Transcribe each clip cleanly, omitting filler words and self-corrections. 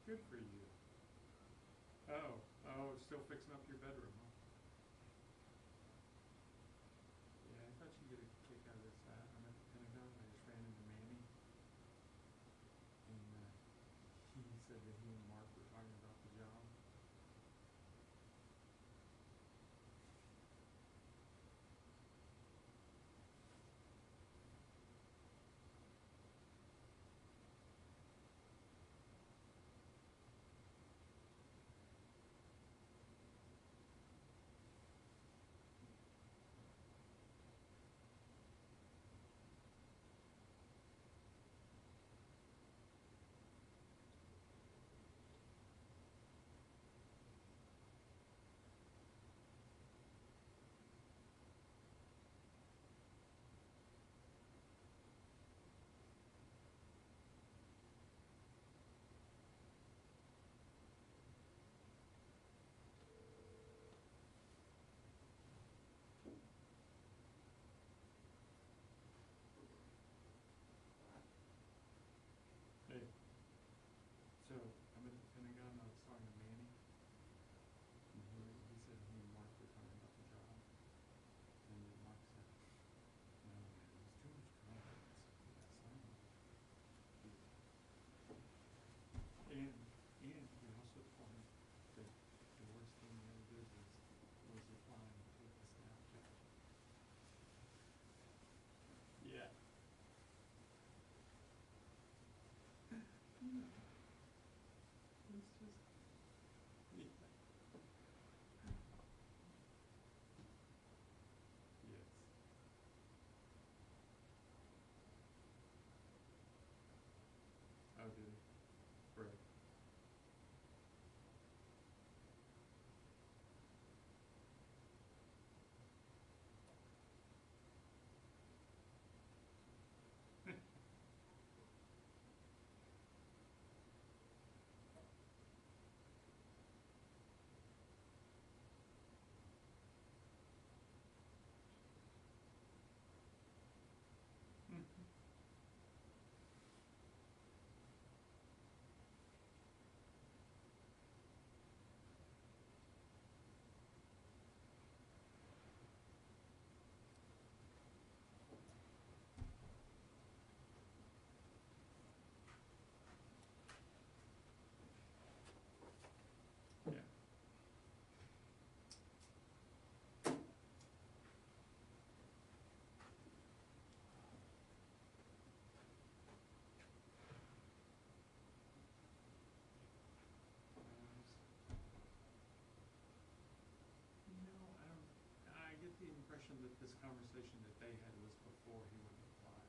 Good for you. Oh, still fixing up your bedroom, huh? Yeah, I thought you'd get a kick out of this. I'm at the Pentagon. I just ran into Manny, and he said that he and Mark were talking about the job. Hey, so I'm at the Pentagon. I was talking to Manny, and he said he and Mark were talking about the job, and then Mark said, "No, man, there's too much confidence for that sign." And we also told him that the worst thing he ever did was apply and take the staff job. Yeah. It's just, yeah. Yes. Oh, did he? Right. Yeah. No, I don't. I get the impression that this conversation that they had was before he went to apply.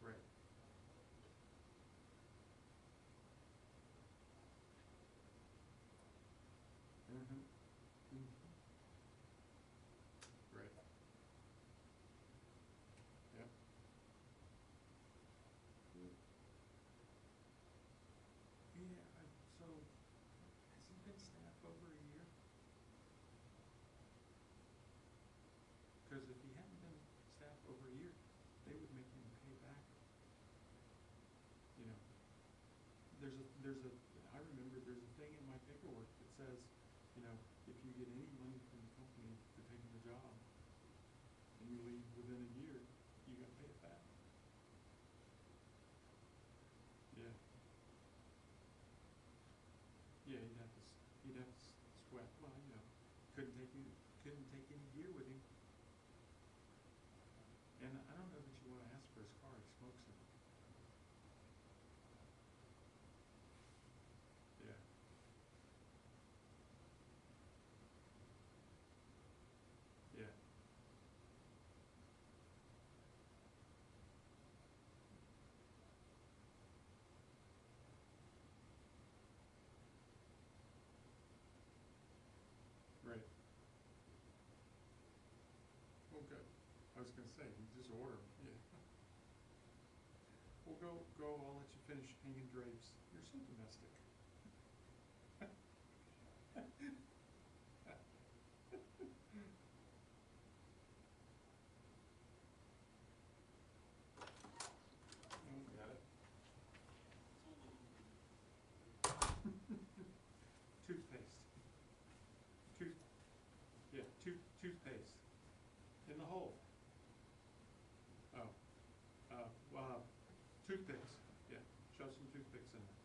Right. Mm-hmm. Mm-hmm. Right. Yep. Yeah. So, has he been staff over a year? Because if he hadn't been staff over a year, they would make him pay back. You know, I remember there's a thing in my paperwork that says, you know, if you get any money from the company for taking the job and you leave within a year, you got to pay it back. Yeah. Yeah, he'd have to sweat. Well, you know, couldn't take any gear with him. And I don't know that you want to ask for his car. He smokes in it. Yeah. Yeah. Right. Well, good. I was going to say, you just order them. Yeah. Well, go. I'll let you finish hanging drapes. You're so domestic. Toothpicks, yeah, shove some toothpicks in there.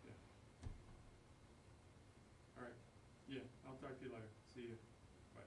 Yeah. All right, yeah, I'll talk to you later, see you, bye.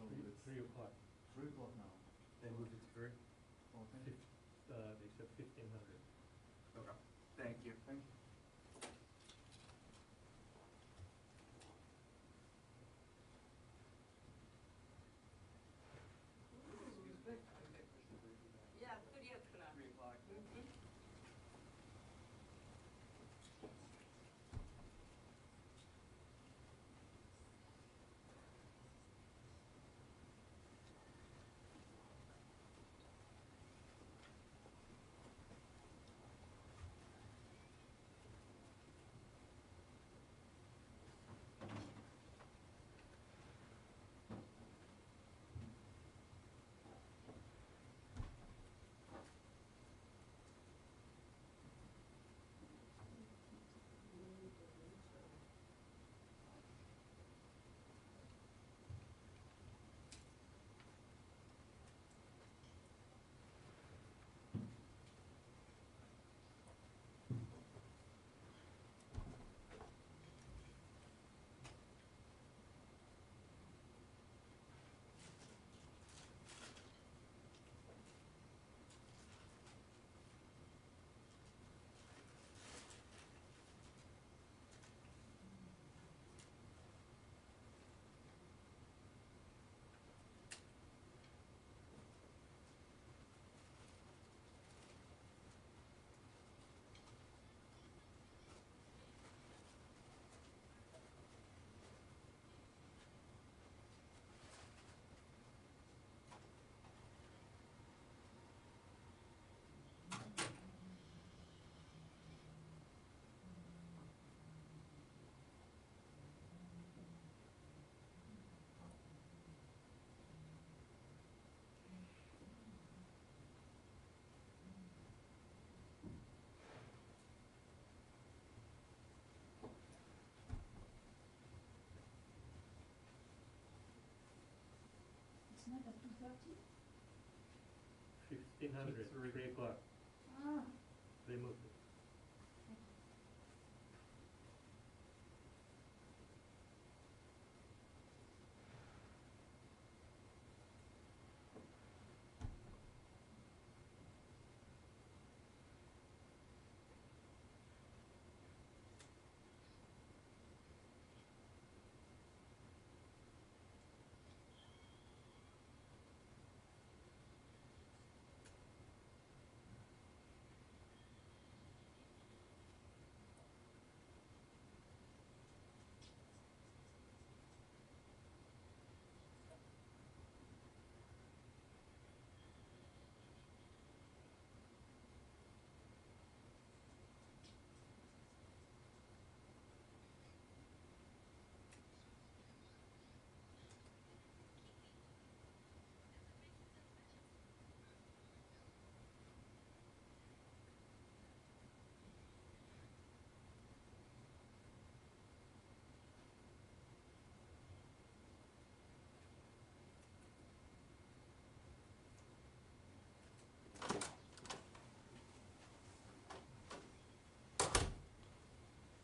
So it's 3 o'clock. 3 o'clock now. They moved it to 3. Okay. They said 1500. Okay. Thank you. Thank you. Yeah, 30th. 3 o'clock. It's not at 2:30? 1500. 3 o'clock. Ah. They moved it.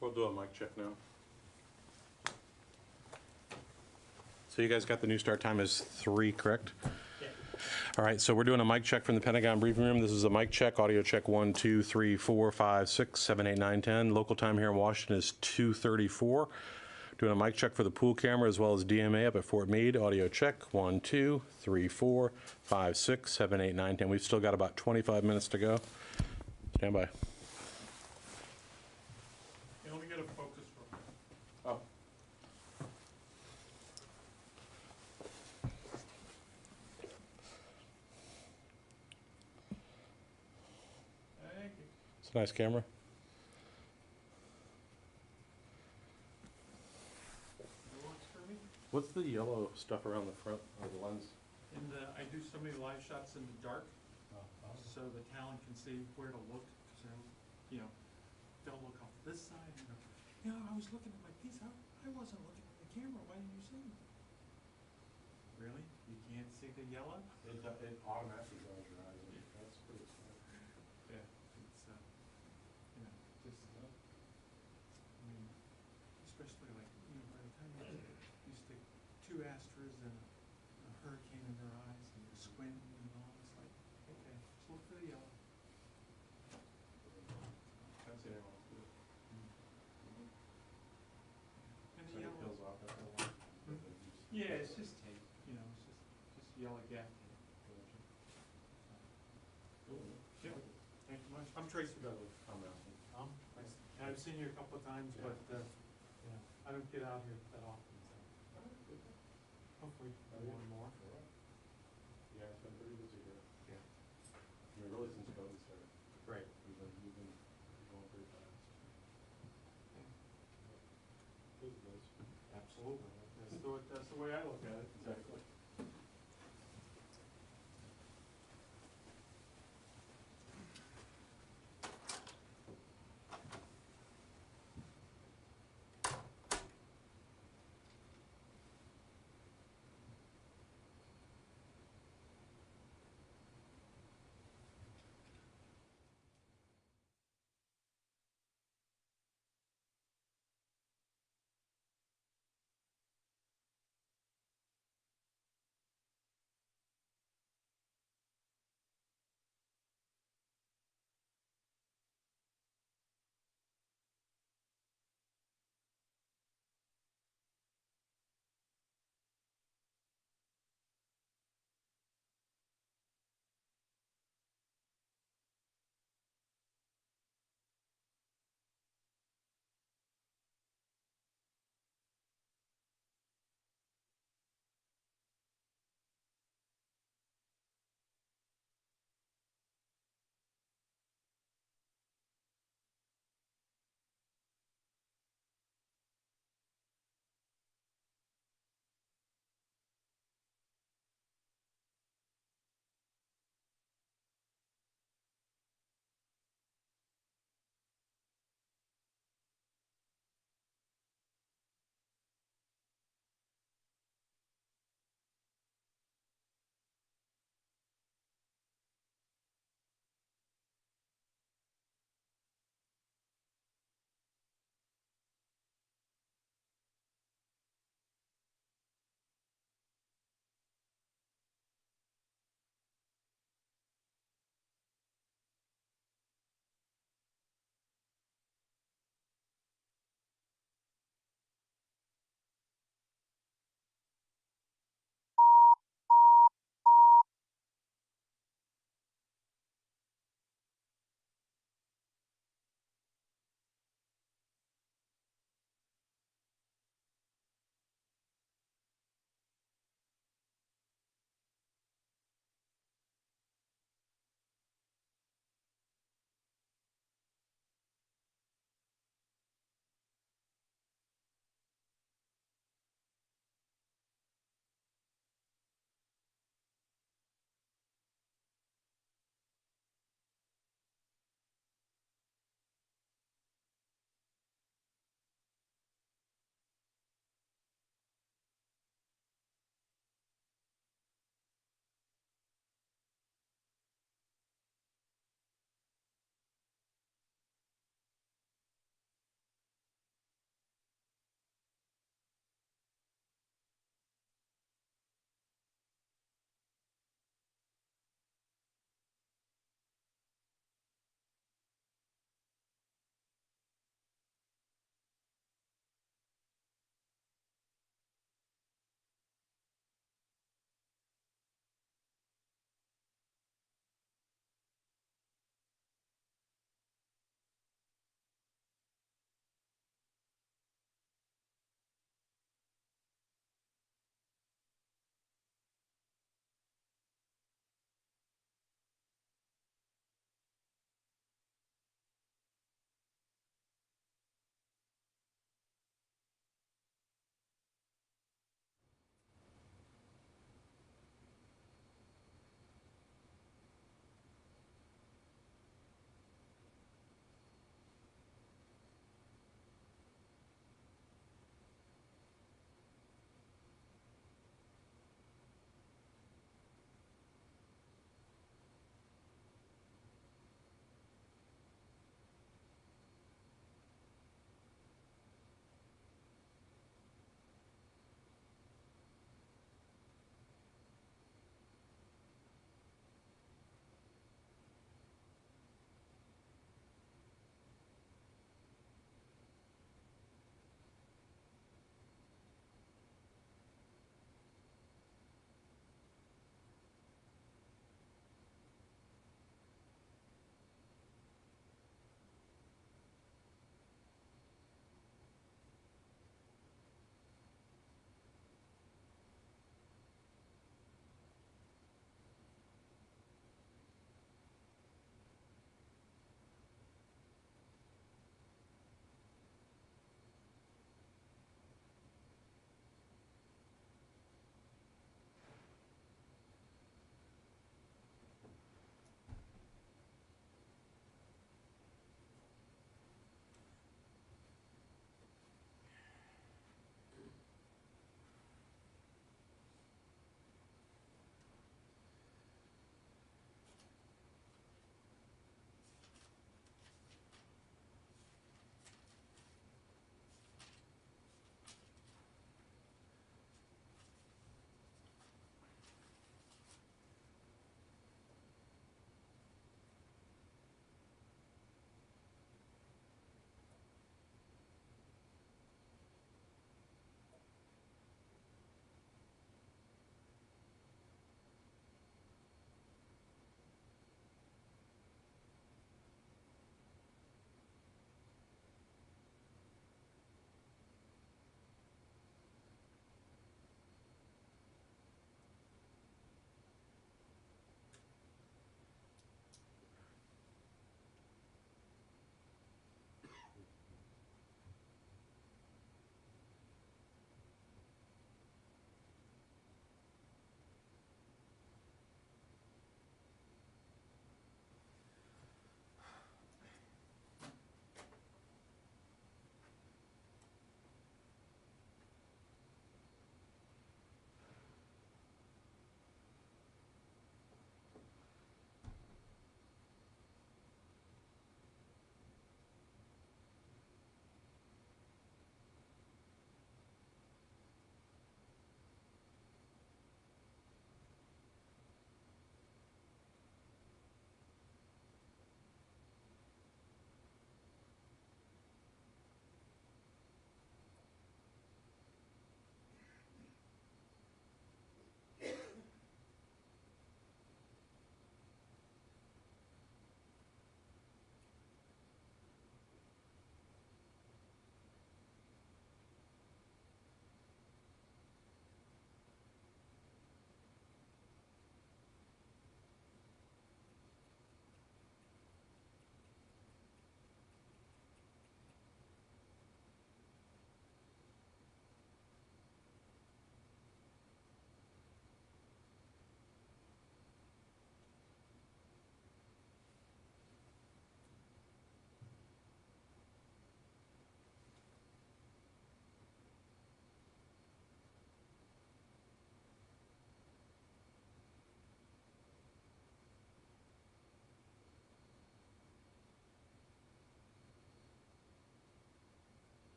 We'll do a mic check now. So you guys got the new start time as 3, correct? Yeah. All right, so we're doing a mic check from the Pentagon briefing room. This is a mic check, audio check 1, 2, 3, 4, 5, 6, 7, 8, 9, 10. Local time here in Washington is 2:34. Doing a mic check for the pool camera as well as DMA up at Fort Meade. Audio check 1, 2, 3, 4, 5, 6, 7, 8, 9, 10. We've still got about 25 minutes to go. Stand by. You only get a focus for Oh. Thank you. It's a nice camera. It works for me. What's the yellow stuff around the front of the lens? And I do so many live shots in the dark, so the talent can see where to look. So, they'll look off this side and go, I was looking at my piece. I wasn't looking at the camera. Why didn't you see me? Really? You can't see the yellow? It automatically draws your eyes in. That's pretty smart. Yeah. It's, especially like, by the time you stick 2 asters and a hurricane in their eyes and they're squinting and all. It's like, okay, just look for the yellow. Haven't seen anyone else do it. And So the it yellow. peels off after a while. Yeah, it's just tape, you know, it's just yellow gaff tape. Yeah, thank you much. I'm Tracy Beverly. I've seen you a couple of times, Yeah. but, yeah, I don't get out here that often, so hopefully more and more. Yeah, it's been pretty busy here. Yeah. I mean, really since COVID started. Great. We've been going pretty fast. Absolutely. That's the way I look at it. Exactly.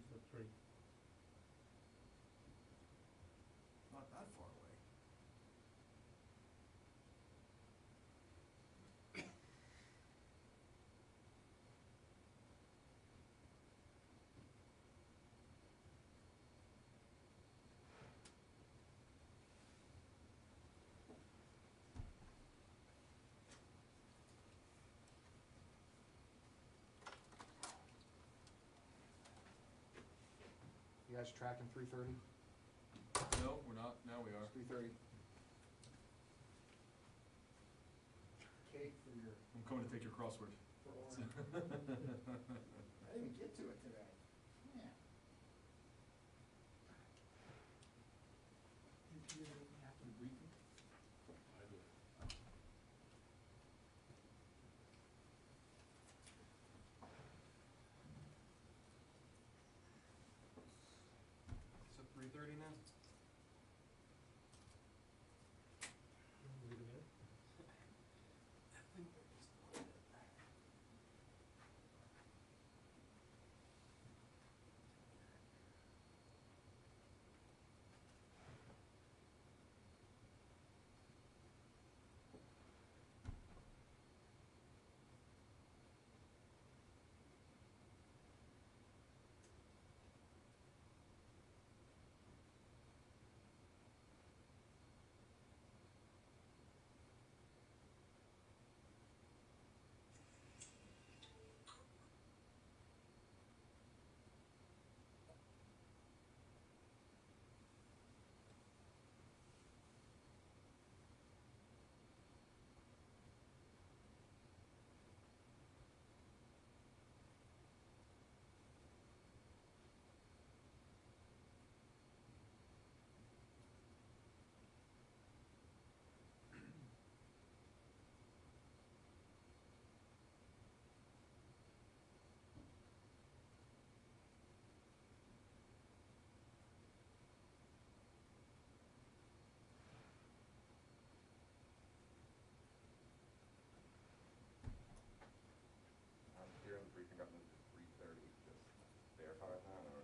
So 3. Not that far away. You guys tracking 3:30? No, we're not, now we are. 3:30. Cake for your, I'm coming to take your crossword. for Orin. I didn't even get to it today. Yeah. Did you after the briefing? I did. So 3:30 now? Wait a minute. I think they're just doing it. I'm here, the briefing got moved to 3:30, just verify that, or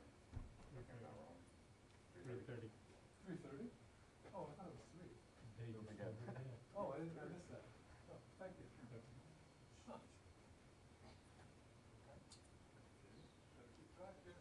am I not wrong? 3:30. 3:30? Oh, I thought it was 3. They Don't just forget. over there. Oh, I missed that. Oh, thank you. Huh. Gotta keep track here.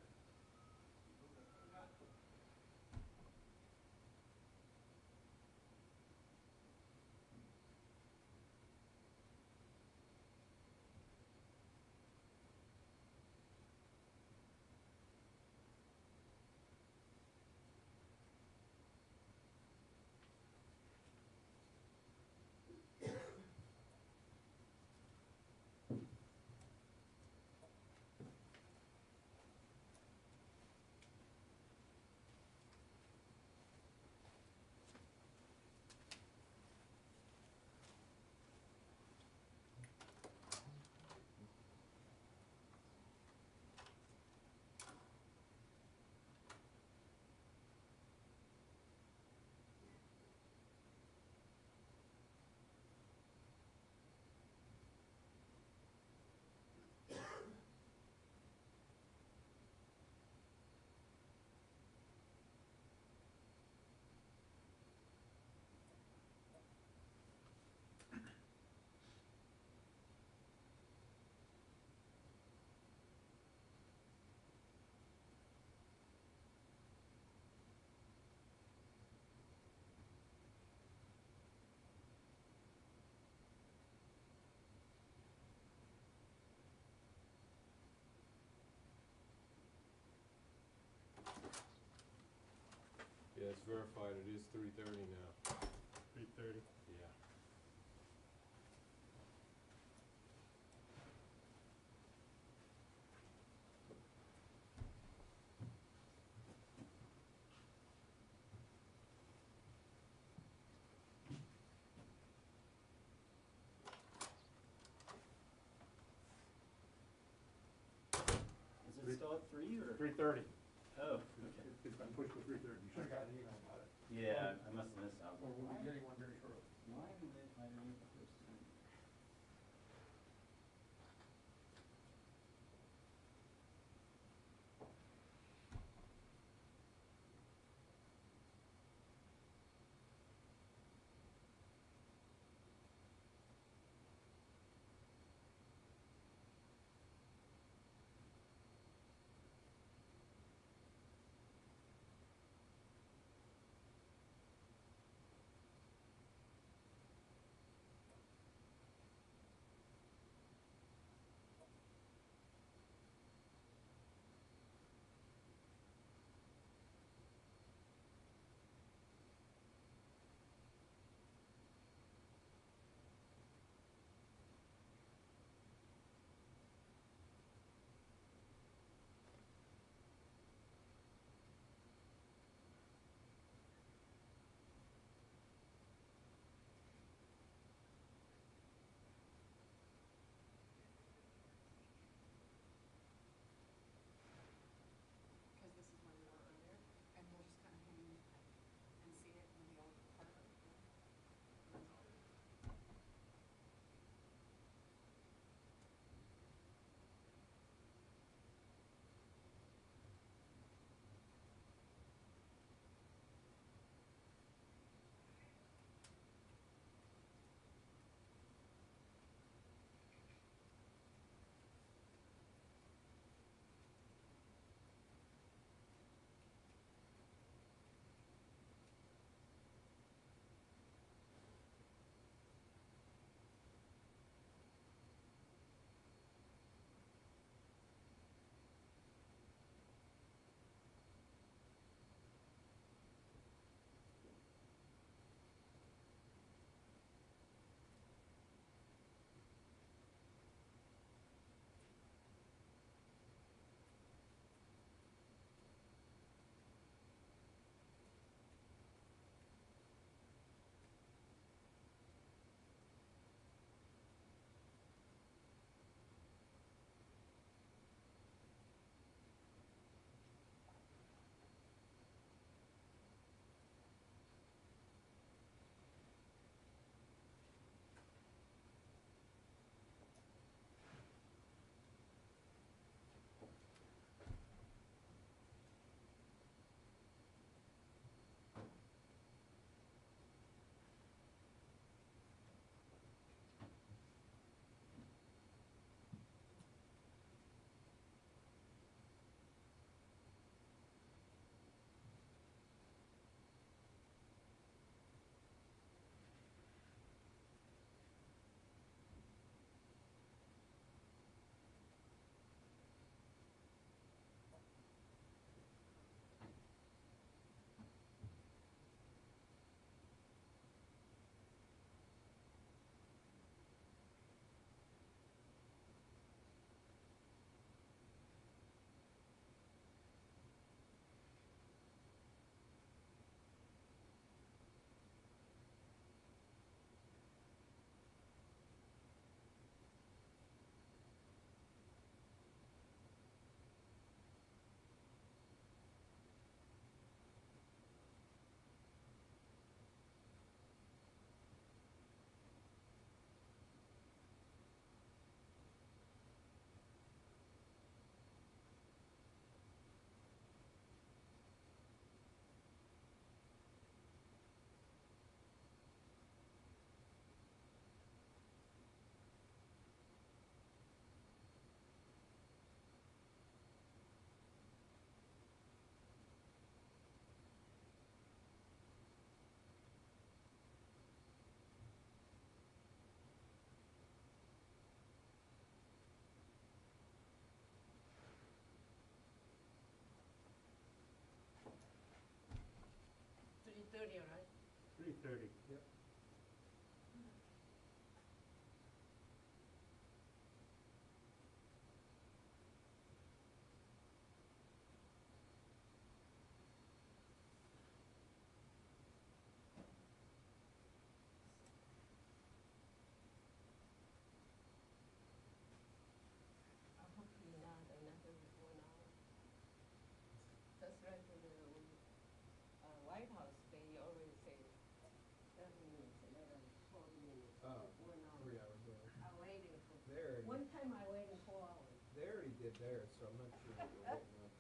Yeah, it's verified, it is 3:30 now. 3:30. Yeah. Is it still at 3 or? 3:30. Oh, okay. It's been pushed to 3:30. You Should've should got an email about it. Yeah, I must have missed out. Or we'll be getting one very shortly. Why haven't they hired me the first time? 3:30. Yep. I hope you're not another 1 hour. Just like White House, they always say 7 minutes, 11, 12 minutes, Oh, 1 hour. 3 hours, yeah. I'm waiting for, They already, one time I waited 4 hours. they already did theirs, so I'm not sure what we're waiting on.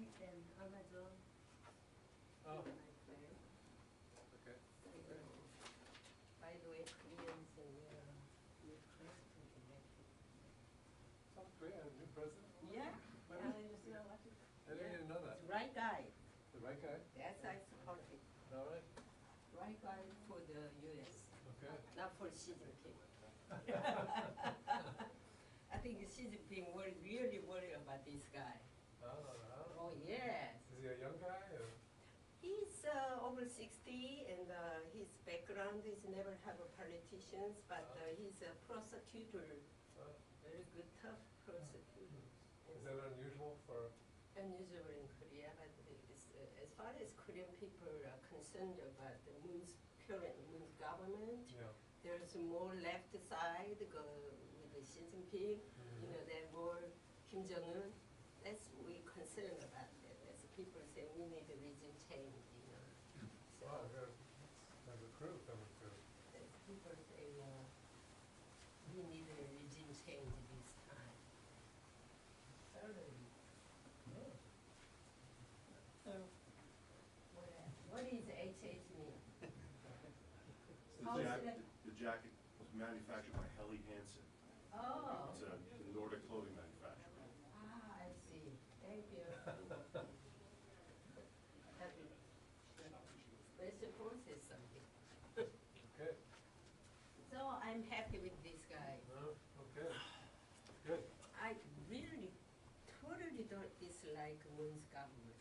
and Amazon. Oh, My friend. okay. By the way, Koreans and new president elected. South Korea had a new president? Yeah. But I just know what to. I didn't even know that. It's right guy. The right guy? That's I support it. All right. Right guy for the US, Okay. not for Xi Jinping. I think Xi Jinping was really worried about this guy. Oh. Oh, yes. Is he a young guy or? He's over 60 and his background is never have a politicians, but he's a prosecutor, very good, tough prosecutor. Is that unusual for? Unusual in Korea, but it's, as far as Korean people are concerned about the current Moon's government, Yeah. there's more left side go with the Xi Jinping, you know, they're more Kim Jong-un. That's we concerned about that. As people say, we need a regime change, you know. So Wow, good. That's a crew coming through. as people say, we need a regime change this time. Certainly. So, what else? What is HH mean? How should I- The jacket was manufactured by Helly Hansen. Oh. It's a Nordic clothing manufacturer. Ah, I see. Thank you. Happy. Special forces something. Okay. So I'm happy with this guy. No, okay. Good. I really totally don't dislike Moon's government.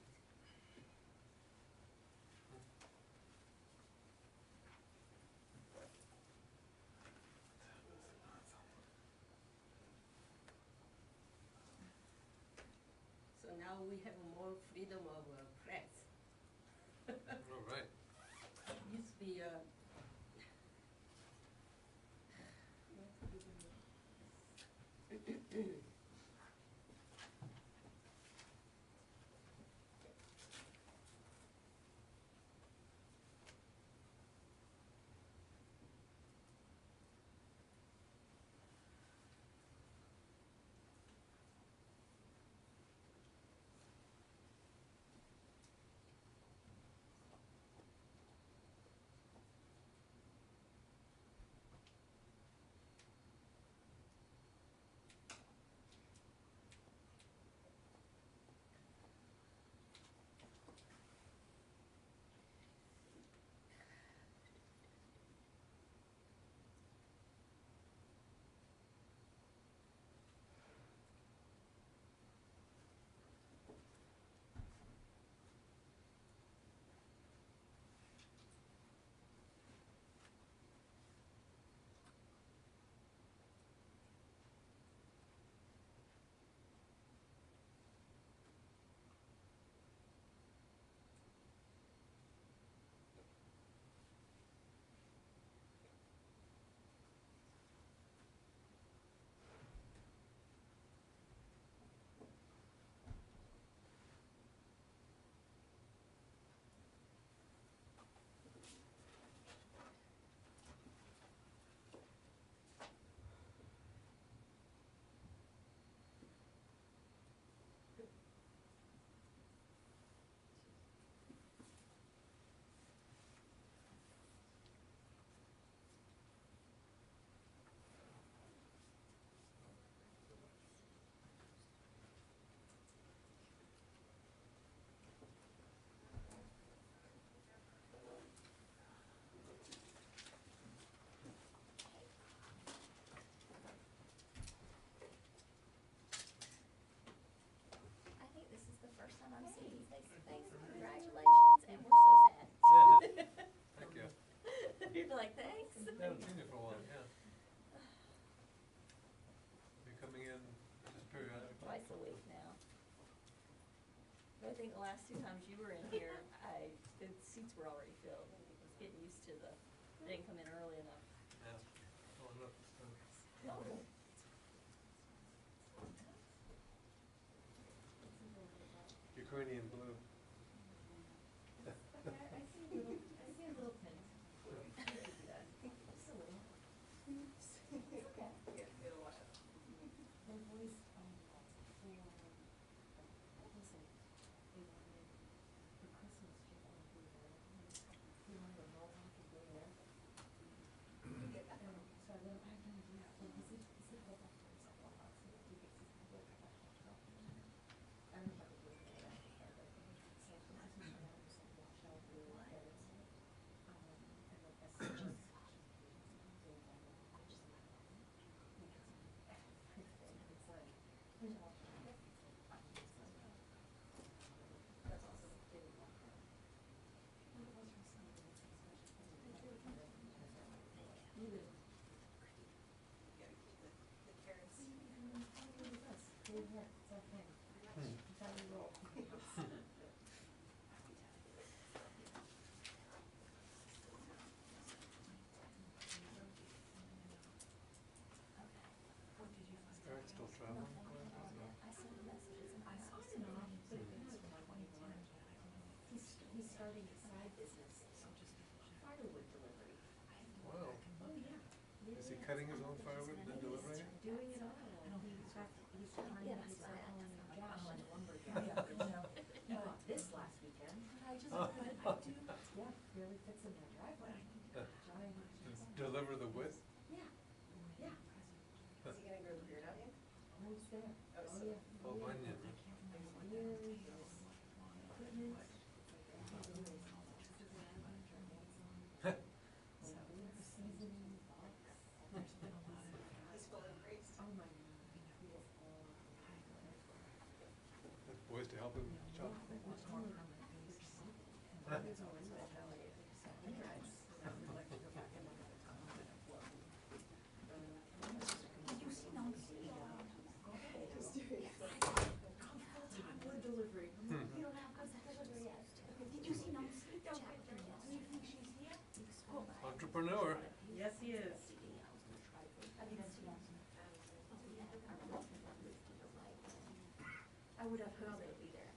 So now we have more freedom of press. All right. Used to be I think this is the first time I'm seeing you face to face. Congratulations, and we're so sad. Thank you. You'd be like, thanks. Haven't seen you for a while, yeah. You're coming in just periodically? Twice a week now. But I think the last two times you were in here, the seats were already filled. I was getting used to I didn't come in early enough. Yeah. Oh, look, it's done. Oh. Ukrainian blue. I see a little tint. Just a little. It's okay. Her voice, listen, cutting his own firewood and then delivering it? Doing it all. He's trying to be Josh and lumberjack, you know. He bought this last weekend. I do, yeah, really fits in my driveway. Giant. Deliver the wood? Yeah, yeah. Is he gonna grow the beard out yet? Oh, it's there. Oh, Oh, so- yeah. Oh, yeah. onion. There's equipment. Seasoning box. There's been a lot of. He's full of praise. Oh, my God. He is all. Have boys to help him chop? Wood delivery. You don't have good delivery yet. Did you see Untitled Chapter yet? Do you think she's here? Entrepreneur. Yes, he is. I didn't see that. I would have heard they'd be there.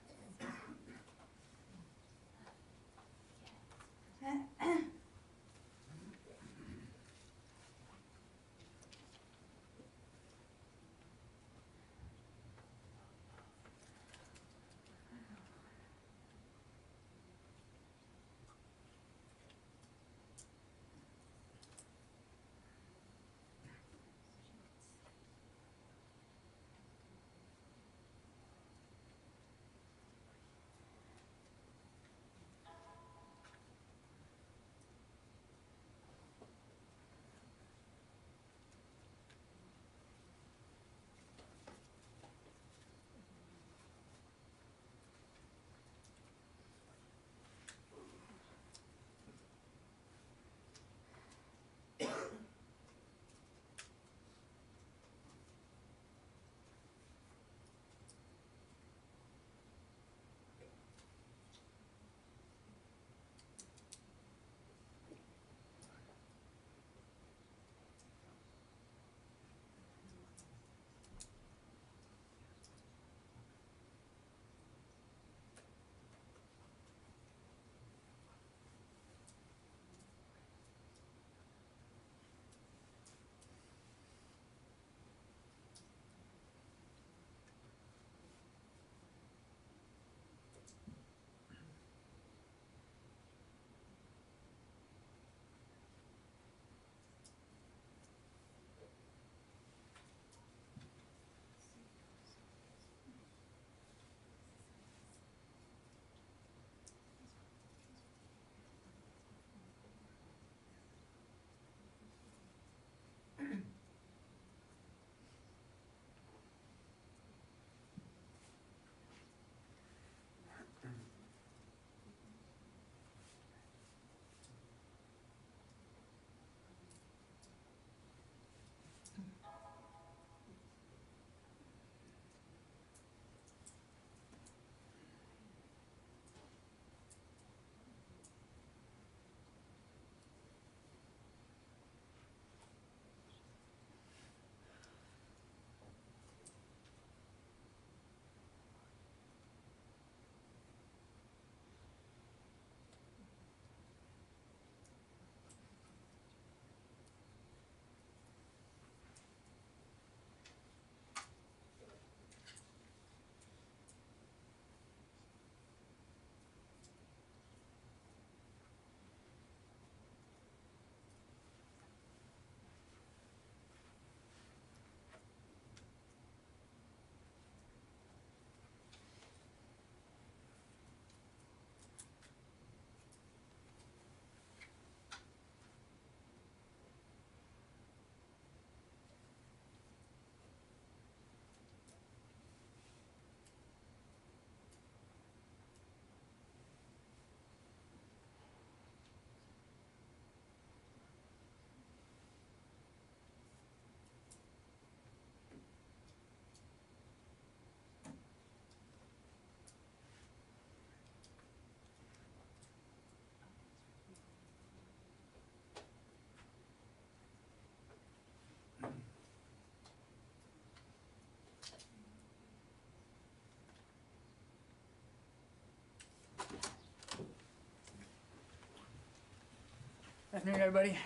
Afternoon, everybody.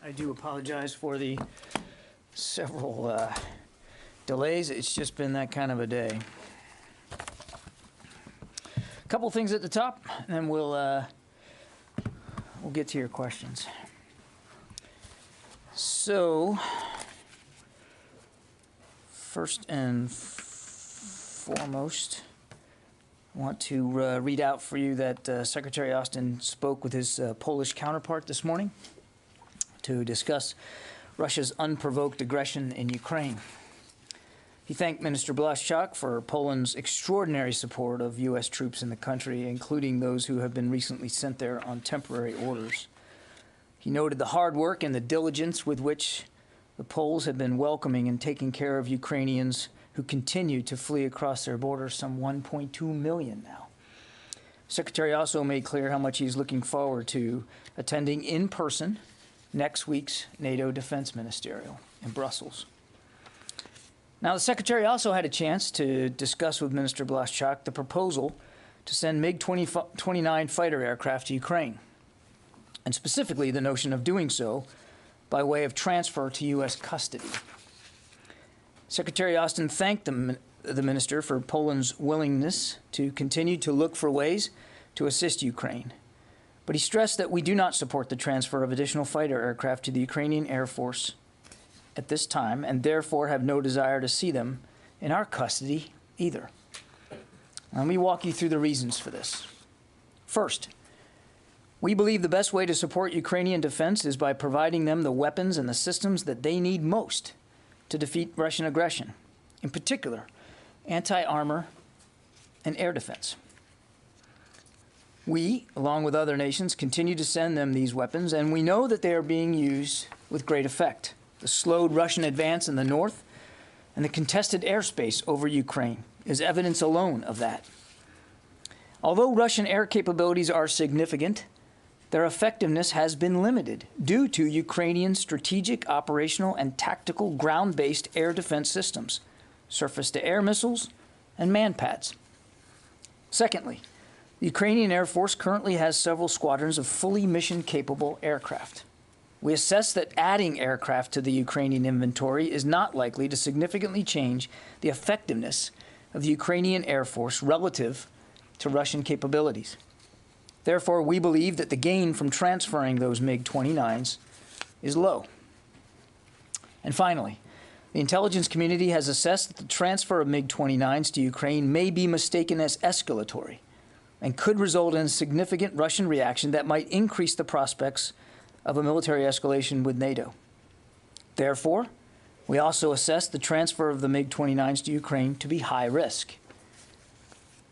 I do apologize for the several delays. It's just been that kind of a day. A couple things at the top, and then we'll get to your questions. So, first and foremost, I want to read out for you that Secretary Austin spoke with his Polish counterpart this morning to discuss Russia's unprovoked aggression in Ukraine. He thanked Minister Blaszczak for Poland's extraordinary support of U.S. troops in the country, including those who have been recently sent there on temporary orders. He noted the hard work and the diligence with which the Poles have been welcoming and taking care of Ukrainians who continue to flee across their border, some 1.2 million now. Secretary also made clear how much he's looking forward to attending in person next week's NATO Defense Ministerial in Brussels. Now, the Secretary also had a chance to discuss with Minister Blaszczak the proposal to send MiG-29 fighter aircraft to Ukraine, and specifically the notion of doing so by way of transfer to U.S. custody. Secretary Austin thanked the minister for Poland's willingness to continue to look for ways to assist Ukraine. But he stressed that we do not support the transfer of additional fighter aircraft to the Ukrainian Air Force at this time, and therefore have no desire to see them in our custody either. Let me walk you through the reasons for this. First, we believe the best way to support Ukrainian defense is by providing them the weapons and the systems that they need most to defeat Russian aggression, in particular, anti-armor and air defense. We, along with other nations, continue to send them these weapons, and we know that they are being used with great effect. The slowed Russian advance in the north and the contested airspace over Ukraine is evidence alone of that. Although Russian air capabilities are significant, their effectiveness has been limited due to Ukrainian strategic, operational, and tactical ground-based air defense systems, surface-to-air missiles, and manpads. Secondly, the Ukrainian Air Force currently has several squadrons of fully mission-capable aircraft. We assess that adding aircraft to the Ukrainian inventory is not likely to significantly change the effectiveness of the Ukrainian Air Force relative to Russian capabilities. Therefore, we believe that the gain from transferring those MiG-29s is low. And finally, the intelligence community has assessed that the transfer of MiG-29s to Ukraine may be mistaken as escalatory and could result in a significant Russian reaction that might increase the prospects of a military escalation with NATO. Therefore, we also assess the transfer of the MiG-29s to Ukraine to be high risk.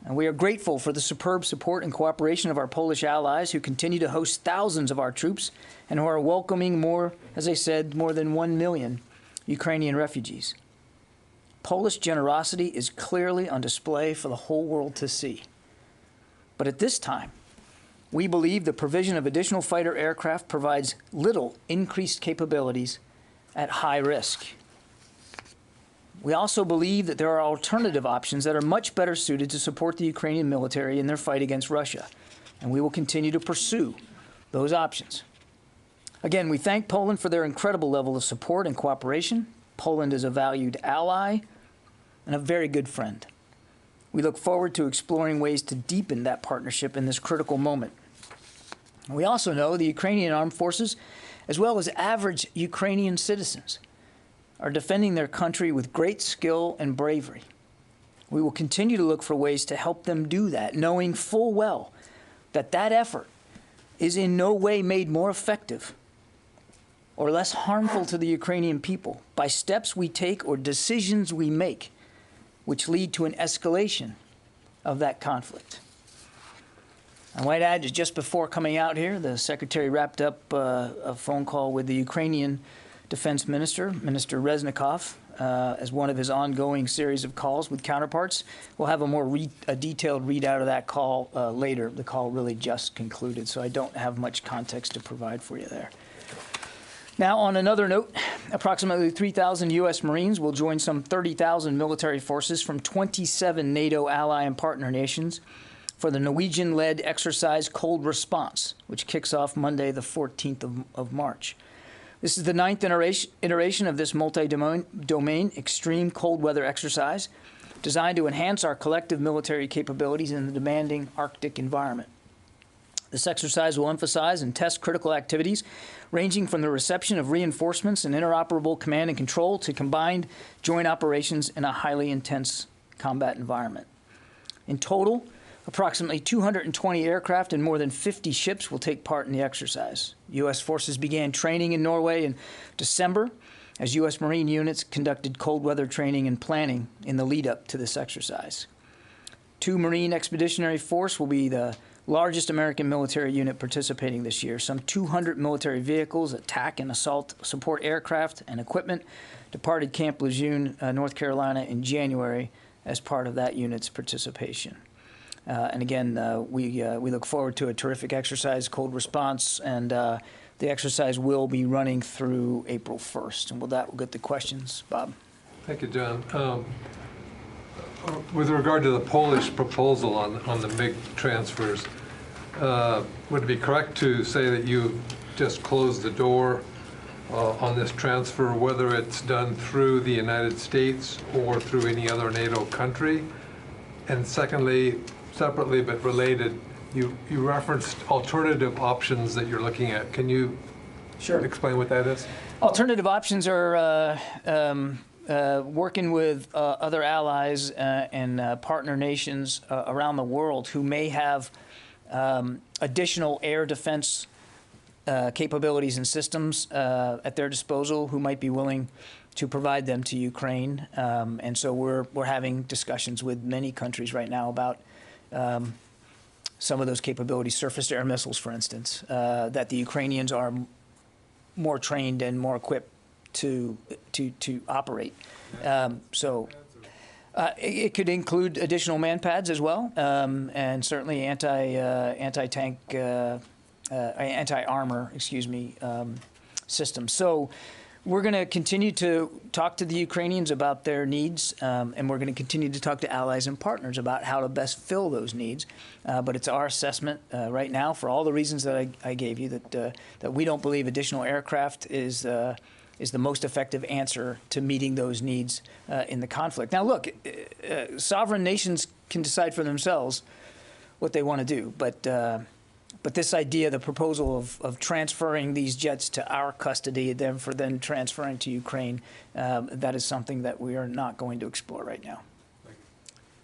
And we are grateful for the superb support and cooperation of our Polish allies who continue to host thousands of our troops and who are welcoming more, as I said, more than 1 million Ukrainian refugees. Polish generosity is clearly on display for the whole world to see. But at this time, we believe the provision of additional fighter aircraft provides little increased capabilities at high risk. We also believe that there are alternative options that are much better suited to support the Ukrainian military in their fight against Russia, and we will continue to pursue those options. Again, we thank Poland for their incredible level of support and cooperation. Poland is a valued ally and a very good friend. We look forward to exploring ways to deepen that partnership in this critical moment. We also know the Ukrainian armed forces, as well as average Ukrainian citizens, are defending their country with great skill and bravery. We will continue to look for ways to help them do that, knowing full well that that effort is in no way made more effective or less harmful to the Ukrainian people by steps we take or decisions we make which lead to an escalation of that conflict. I might add, just before coming out here, the Secretary wrapped up a phone call with the Ukrainian Defense Minister, Minister Reznikov, as one of his ongoing series of calls with counterparts. We'll have a detailed readout of that call later. The call really just concluded, so I don't have much context to provide for you there. Now, on another note, approximately 3,000 U.S. Marines will join some 30,000 military forces from 27 NATO ally and partner nations for the Norwegian-led exercise Cold Response, which kicks off Monday, the 14th of March. This is the 9th iteration of this multi-domain extreme cold weather exercise designed to enhance our collective military capabilities in the demanding Arctic environment. This exercise will emphasize and test critical activities ranging from the reception of reinforcements and interoperable command and control to combined joint operations in a highly intense combat environment. In total, approximately 220 aircraft and more than 50 ships will take part in the exercise. U.S. forces began training in Norway in December as U.S. Marine units conducted cold weather training and planning in the lead up to this exercise. 2 Marine Expeditionary Force will be the largest American military unit participating this year. Some 200 military vehicles, attack and assault support aircraft, and equipment departed Camp Lejeune, North Carolina in January as part of that unit's participation. And again, we look forward to a terrific exercise, cold response, and the exercise will be running through April 1st. And with that, we'll get the questions. Bob. Thank you, John. With regard to the Polish proposal on the MiG transfers, would it be correct to say that you just closed the door on this transfer, whether it's done through the United States or through any other NATO country? And secondly, separately but related, you referenced alternative options that you're looking at. Can you explain what that is? Alternative options are working with other allies and partner nations around the world who may have additional air defense capabilities and systems at their disposal, who might be willing to provide them to Ukraine. And so we're having discussions with many countries right now about some of those capabilities, surface-to-air missiles, for instance, that the Ukrainians are more trained and more equipped to operate. It could include additional man pads as well, and certainly anti-tank, anti-armor, systems. So we're going to continue to talk to the Ukrainians about their needs, and we're going to continue to talk to allies and partners about how to best fill those needs. But it's our assessment right now, for all the reasons that I gave you, that we don't believe additional aircraft is the most effective answer to meeting those needs in the conflict. Now, look, sovereign nations can decide for themselves what they want to do, but this idea, the proposal of transferring these jets to our custody, then transferring to Ukraine, that is something that we are not going to explore right now.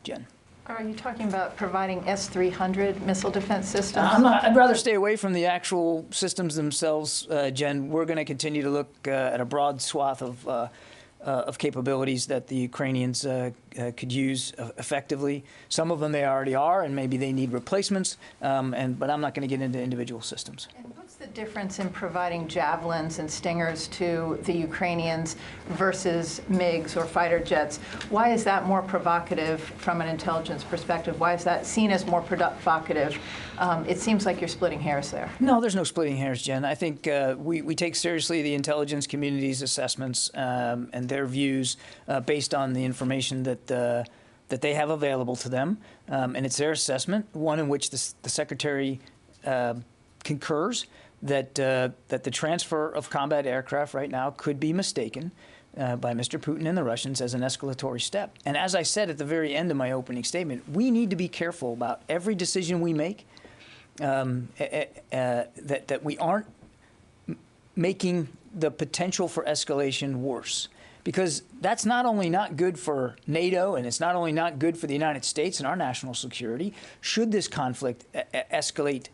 Jen. Are you talking about providing S-300 missile defense systems? I'd rather stay away from the actual systems themselves, Jen. We're going to continue to look at a broad swath of capabilities that the Ukrainians could use effectively. Some of them they already are, and maybe they need replacements, but I'm not going to get into individual systems. And what's the difference in providing javelins and stingers to the Ukrainians versus MiGs or fighter jets? Why is that more provocative from an intelligence perspective? Why is that seen as more provocative? It seems like you're splitting hairs there. No, there's no splitting hairs, Jen. I think we take seriously the intelligence community's assessments and their views based on the information that they have available to them. And it's their assessment, one in which the Secretary concurs that the transfer of combat aircraft right now could be mistaken by Mr. Putin and the Russians as an escalatory step. And as I said at the very end of my opening statement, we need to be careful about every decision we make, that we aren't making the potential for escalation worse. Because that's not only not good for NATO, and it's not only not good for the United States and our national security, should this conflict escalate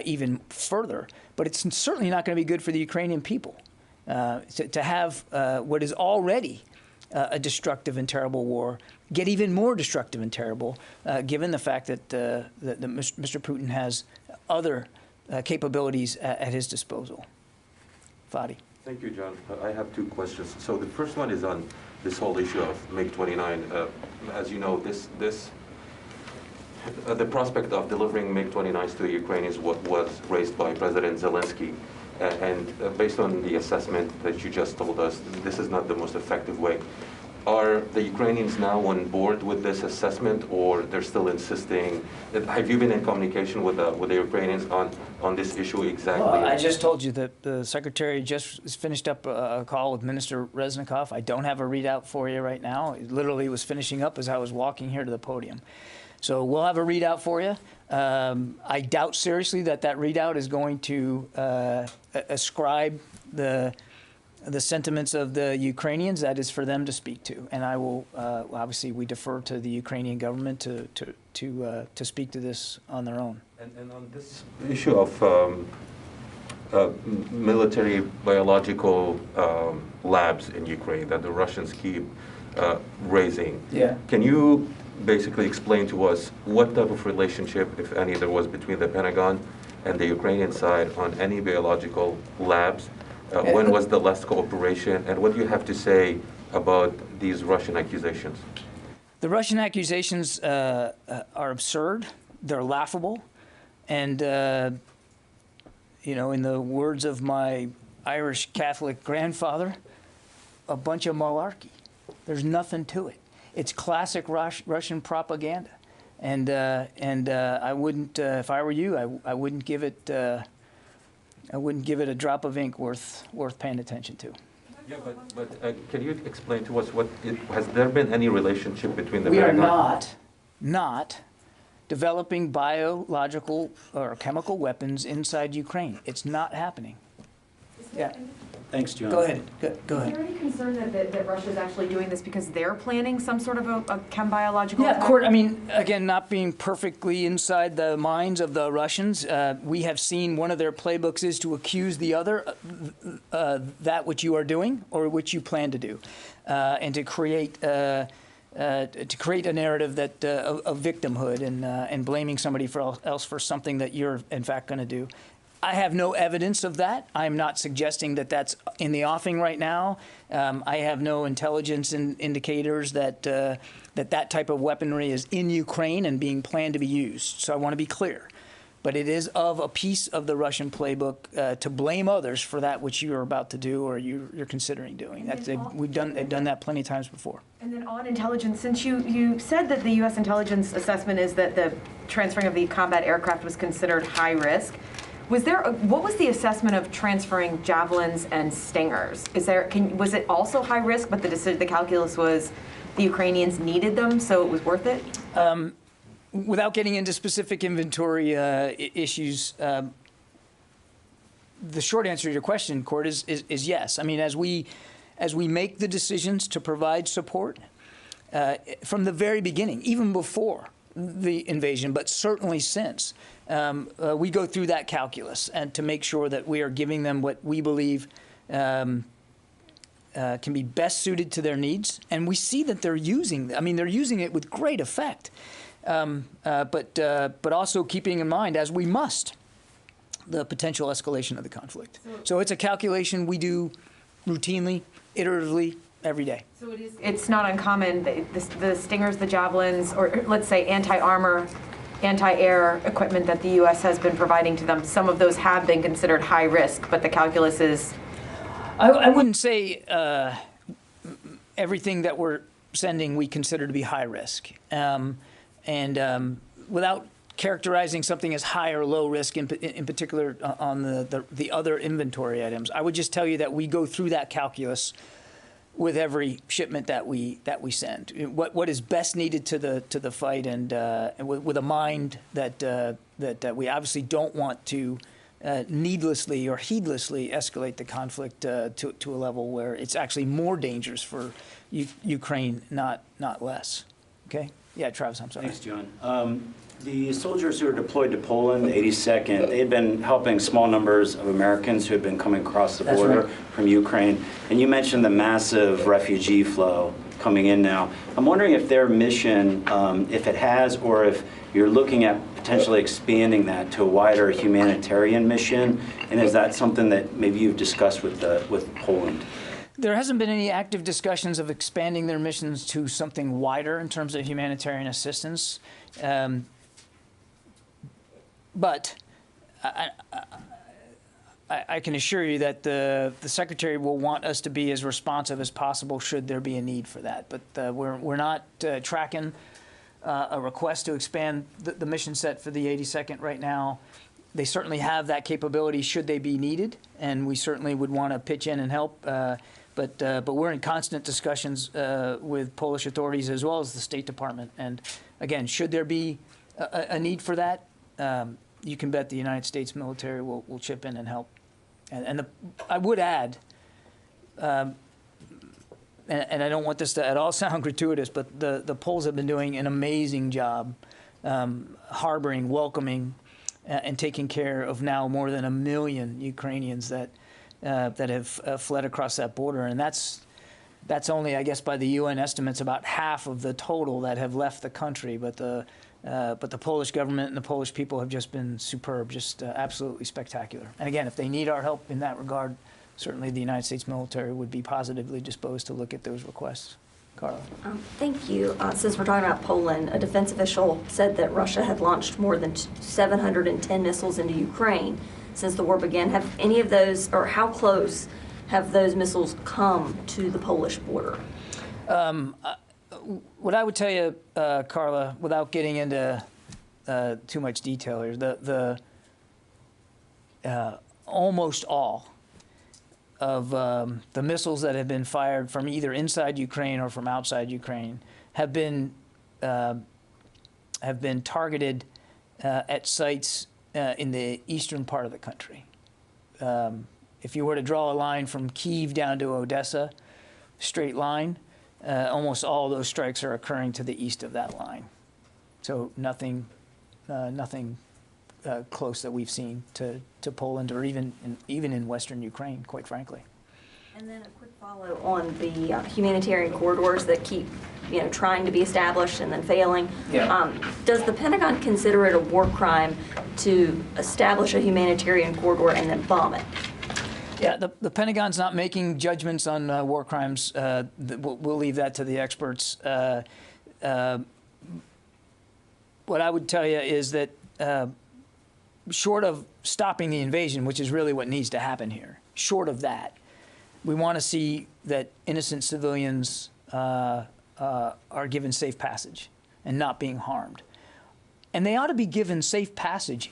even further, but it's certainly not going to be good for the Ukrainian people to have what is already a destructive and terrible war get even more destructive and terrible, given the fact that Mr. Putin has other capabilities at his disposal. Fadi. Thank you, John. I have two questions. So the first one is on this whole issue of MiG-29. As you know, the prospect of delivering MiG-29s to the Ukrainians was raised by President Zelensky. And based on the assessment that you just told us, this is not the most effective way. Are the Ukrainians now on board with this assessment, or they're still insisting? Have you been in communication with the Ukrainians on this issue exactly? Well, I just told you that the Secretary just finished up a call with Minister Reznikov. I don't have a readout for you right now. It literally was finishing up as I was walking here to the podium. So we'll have a readout for you. I doubt seriously that readout is going to ascribe the sentiments of the Ukrainians. That is for them to speak to, and I will obviously we defer to the Ukrainian government to speak to this on their own. And on this issue of military biological labs in Ukraine that the Russians keep raising, can you basically explain to us what type of relationship, if any, there was between the Pentagon and the Ukrainian side on any biological labs? When was the last cooperation, and what do you have to say about these Russian accusations? The Russian accusations are absurd. They're laughable. And, you know, in the words of my Irish Catholic grandfather, a bunch of malarkey. There's nothing to it. It's classic Russian propaganda. And I wouldn't, if I were you, I wouldn't give it a drop of ink worth paying attention to. Yeah, but can you explain to us has there been any relationship between the We are Pentagon? not developing biological or chemical weapons inside Ukraine. It's not happening. Yeah. Thanks, John. Go ahead. Go Is ahead. there any concern that Russia's actually doing this because they're planning some sort of a chem-biological Yeah, attack? I mean, again, not being perfectly inside the minds of the Russians, we have seen one of their playbooks is to accuse the other that which you are doing or which you plan to do, and to create a narrative that of victimhood and blaming somebody else for something that you're in fact going to do. I have no evidence of that. I'm not suggesting that that's in the offing right now. I have no intelligence indicators that that type of weaponry is in Ukraine and being planned to be used. So I want to be clear. But it is of a piece of the Russian playbook to blame others for that which you are about to do or you're considering doing. They've done that plenty of times before. And then on intelligence, since you said that the U.S. intelligence assessment is that the transferring of the combat aircraft was considered high risk, what was the assessment of transferring Javelins and Stingers? Was it also high risk, but the calculus was the Ukrainians needed them, so it was worth it? Without getting into specific inventory issues, the short answer to your question, Court, is yes. I mean, as we make the decisions to provide support from the very beginning, even before the invasion, but certainly since, we go through that calculus and to make sure that we are giving them what we believe can be best suited to their needs. And we see that they're using it with great effect. But also keeping in mind, as we must, the potential escalation of the conflict. So it's a calculation we do routinely, iteratively, every day. So it's not uncommon, the Stingers, the Javelins, or let's say anti-armor, anti-air equipment that the U.S. has been providing to them, some of those have been considered high risk, but the calculus is... I wouldn't say everything that we're sending we consider to be high risk. Without characterizing something as high or low risk, in particular on the other inventory items, I would just tell you that we go through that calculus with every shipment that we send. What is best needed to the fight, and with a mind that we obviously don't want to needlessly or heedlessly escalate the conflict to a level where it's actually more dangerous for Ukraine, not less. Okay. Yeah, Travis, I'm sorry. Thanks, John. The soldiers who were deployed to Poland, the 82nd, they had been helping small numbers of Americans who had been coming across the border from Ukraine. And you mentioned the massive refugee flow coming in now. I'm wondering if their mission, if it has, or if you're looking at potentially expanding that to a wider humanitarian mission, and is that something that maybe you've discussed with Poland? There hasn't been any active discussions of expanding their missions to something wider in terms of humanitarian assistance. But I can assure you that the Secretary will want us to be as responsive as possible should there be a need for that. But we're not tracking a request to expand the mission set for the 82nd right now. They certainly have that capability should they be needed, and we certainly would want to pitch in and help. But we're in constant discussions with Polish authorities as well as the State Department. And again, should there be a need for that, you can bet the United States military will chip in and help. And I would add, and I don't want this to at all sound gratuitous, but the Poles have been doing an amazing job harboring, welcoming, and taking care of now more than 1 million Ukrainians that have fled across that border. And that's only, I guess, by the UN estimates, about half of the total that have left the country. But the Polish government and the Polish people have just been superb, just absolutely spectacular. And again, if they need our help in that regard, certainly the United States military would be positively disposed to look at those requests. Carla. Thank you. Since we're talking about Poland, a defense official said that Russia had launched more than 710 missiles into Ukraine since the war began. Have any of those, or how close have those missiles come to the Polish border? What I would tell you, Carla, without getting into too much detail here, almost all of the missiles that have been fired from either inside Ukraine or from outside Ukraine have been targeted at sites in the eastern part of the country. If you were to draw a line from Kyiv down to Odessa, straight line, almost all of those strikes are occurring to the east of that line. So nothing close that we've seen to Poland or even in Western Ukraine, quite frankly. And then a quick follow on the humanitarian corridors that keep, trying to be established and then failing. Yeah. Does the Pentagon consider it a war crime to establish a humanitarian corridor and then bomb it? Yeah, the Pentagon's not making judgments on war crimes. We'll leave that to the experts. What I would tell you is that short of stopping the invasion, which is really what needs to happen here, short of that, we want to see that innocent civilians are given safe passage and not being harmed. And they ought to be given safe passage.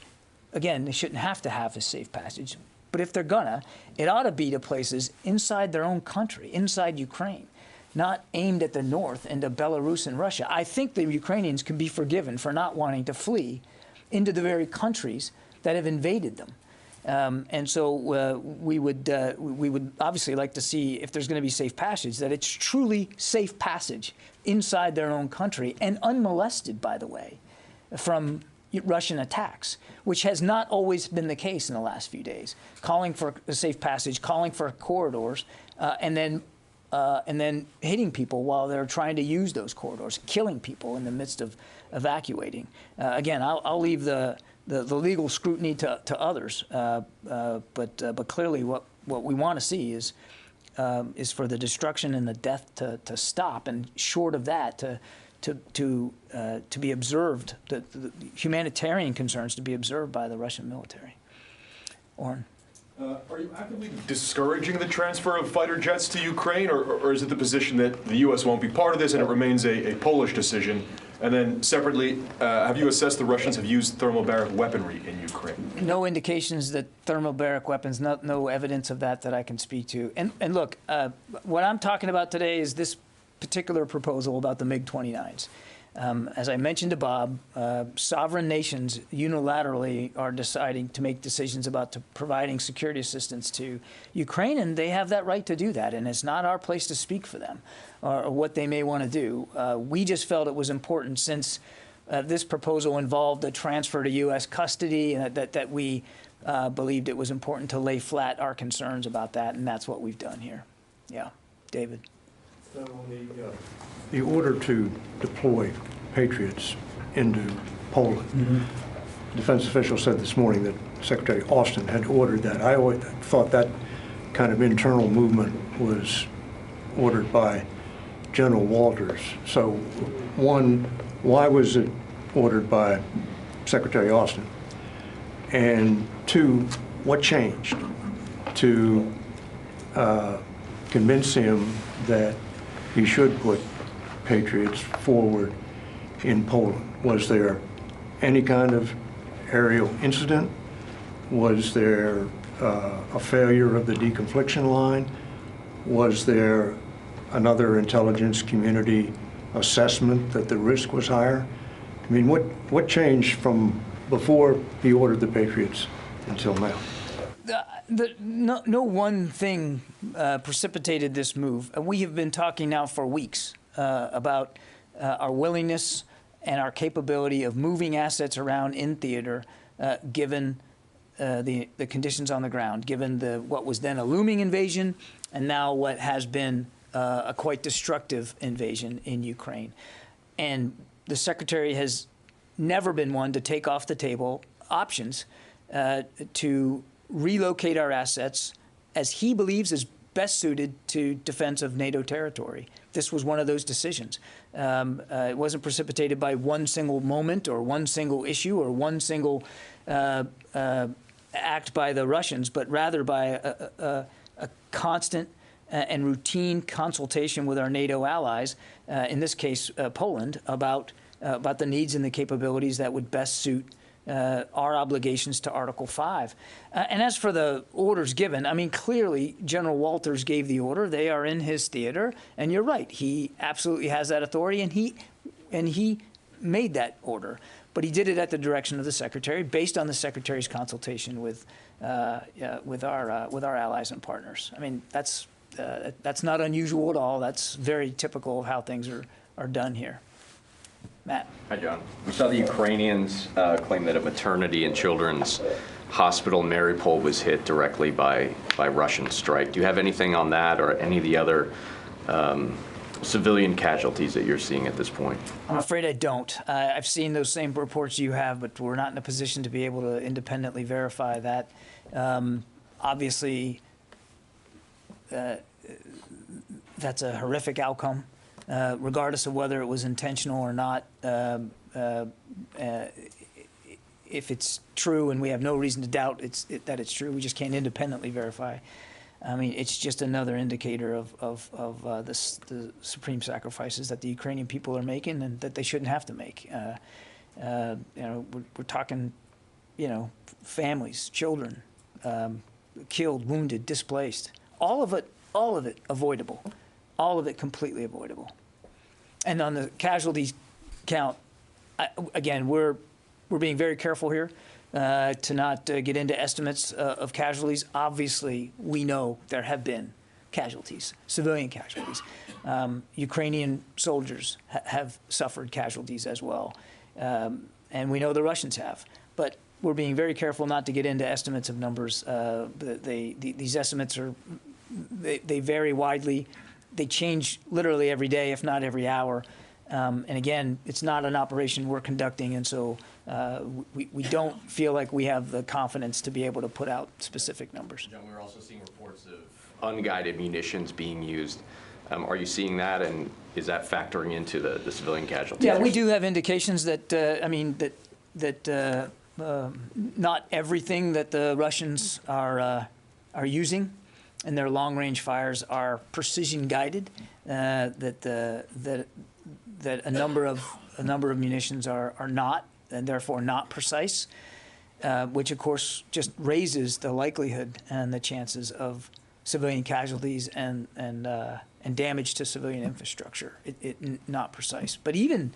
Again, they shouldn't have to have a safe passage. But if they're gonna, it ought to be to places inside their own country, inside Ukraine, not aimed at the north into Belarus and Russia. I think the Ukrainians can be forgiven for not wanting to flee into the very countries that have invaded them. And so we would obviously like to see, if there's going to be safe passage, that it's truly safe passage inside their own country and unmolested, by the way, from Russian attacks, which has not always been the case in the last few days. Calling for a safe passage, calling for corridors, and then hitting people while they're trying to use those corridors, killing people in the midst of evacuating. Again, I'll leave the legal scrutiny to others, but clearly what we want to see is for the destruction and the death to stop, and short of that, to be observed, the humanitarian concerns to be observed by the Russian military. Oren. Are you actively discouraging the transfer of fighter jets to Ukraine, or is it the position that the U.S. won't be part of this and it remains a Polish decision? And then separately, have you assessed the Russians have used thermobaric weaponry in Ukraine? No indications that thermobaric weapons, no evidence of that I can speak to. And look, what I'm talking about today is this particular proposal about the MiG-29s. As I mentioned to Bob, sovereign nations unilaterally are deciding to make decisions about providing security assistance to Ukraine, and they have that right to do that, and it's not our place to speak for them or what they may want to do. We just felt it was important, since this proposal involved a transfer to U.S. custody, and that we believed it was important to lay flat our concerns about that, and that's what we've done here. Yeah, David. So the order to deploy Patriots into Poland, defense officials said this morning that Secretary Austin had ordered that. I always thought that kind of internal movement was ordered by General Walters. So one, why was it ordered by Secretary Austin? And two, what changed? to convince him that he should put Patriots forward in Poland? Was there any kind of aerial incident? Was there a failure of the deconfliction line? Was there another intelligence community assessment that the risk was higher? I mean, what changed from before he ordered the Patriots until now? No one thing precipitated this move. We have been talking now for weeks about our willingness and our capability of moving assets around in theater, given the conditions on the ground, given what was then a looming invasion, and now what has been a quite destructive invasion in Ukraine. And the Secretary has never been one to take off the table options to relocate our assets as he believes is best suited to defense of NATO territory. This was one of those decisions. It wasn't precipitated by one single moment or one single issue or one single act by the Russians, but rather by a constant and routine consultation with our NATO allies, in this case Poland, about the needs and the capabilities that would best suit our obligations to Article 5. And as for the orders given, I mean, clearly General Walters gave the order. They are in his theater, and you're right. He absolutely has that authority, and he made that order. But he did it at the direction of the Secretary, based on the Secretary's consultation with our allies and partners. I mean, that's not unusual at all. That's very typical of how things are done here. Matt. Hi, John. We saw the Ukrainians claim that a maternity and children's hospital in Mariupol was hit directly by Russian strike. Do you have anything on that or any of the other civilian casualties that you're seeing at this point? I'm afraid I don't. I've seen those same reports you have, but we're not in a position to be able to independently verify that. Obviously, that's a horrific outcome. Regardless of whether it was intentional or not, if it's true, and we have no reason to doubt that it's true, we just can't independently verify. I mean, it's just another indicator of the supreme sacrifices that the Ukrainian people are making and that they shouldn't have to make. We're talking, families, children, killed, wounded, displaced. All of it avoidable. All of it completely avoidable. And on the casualties count, again, we're being very careful here to not get into estimates of casualties. Obviously, we know there have been casualties, civilian casualties. Ukrainian soldiers have suffered casualties as well. And we know the Russians have. But we're being very careful not to get into estimates of numbers. These estimates they vary widely. They change literally every day, if not every hour. And again, it's not an operation we're conducting, and so we don't feel like we have the confidence to be able to put out specific numbers. John, we're also seeing reports of unguided munitions being used. Are you seeing that, and is that factoring into the civilian casualties? Yeah, we do have indications that, not everything that the Russians are using and their long-range fires are precision-guided. That a number of munitions are not, and therefore not precise, which of course just raises the likelihood and the chances of civilian casualties and damage to civilian infrastructure. It not precise, but even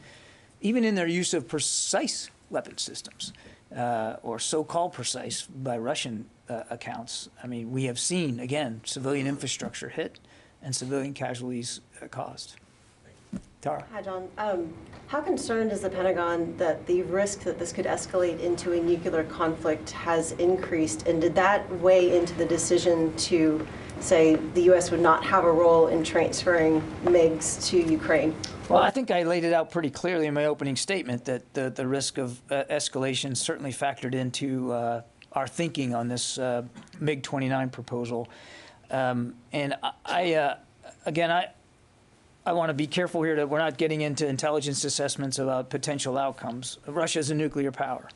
in their use of precise weapon systems, or so-called precise by Russian accounts. I mean, we have seen, again, civilian infrastructure hit and civilian casualties caused. Tara. Hi, John. How concerned is the Pentagon that the risk that this could escalate into a nuclear conflict has increased, and did that weigh into the decision to say the U.S. would not have a role in transferring MiGs to Ukraine? Well, I think I laid it out pretty clearly in my opening statement that the risk of escalation certainly factored into our thinking on this MiG-29 proposal. And I want to be careful here that we're not getting into intelligence assessments about potential outcomes. Russia is a nuclear power.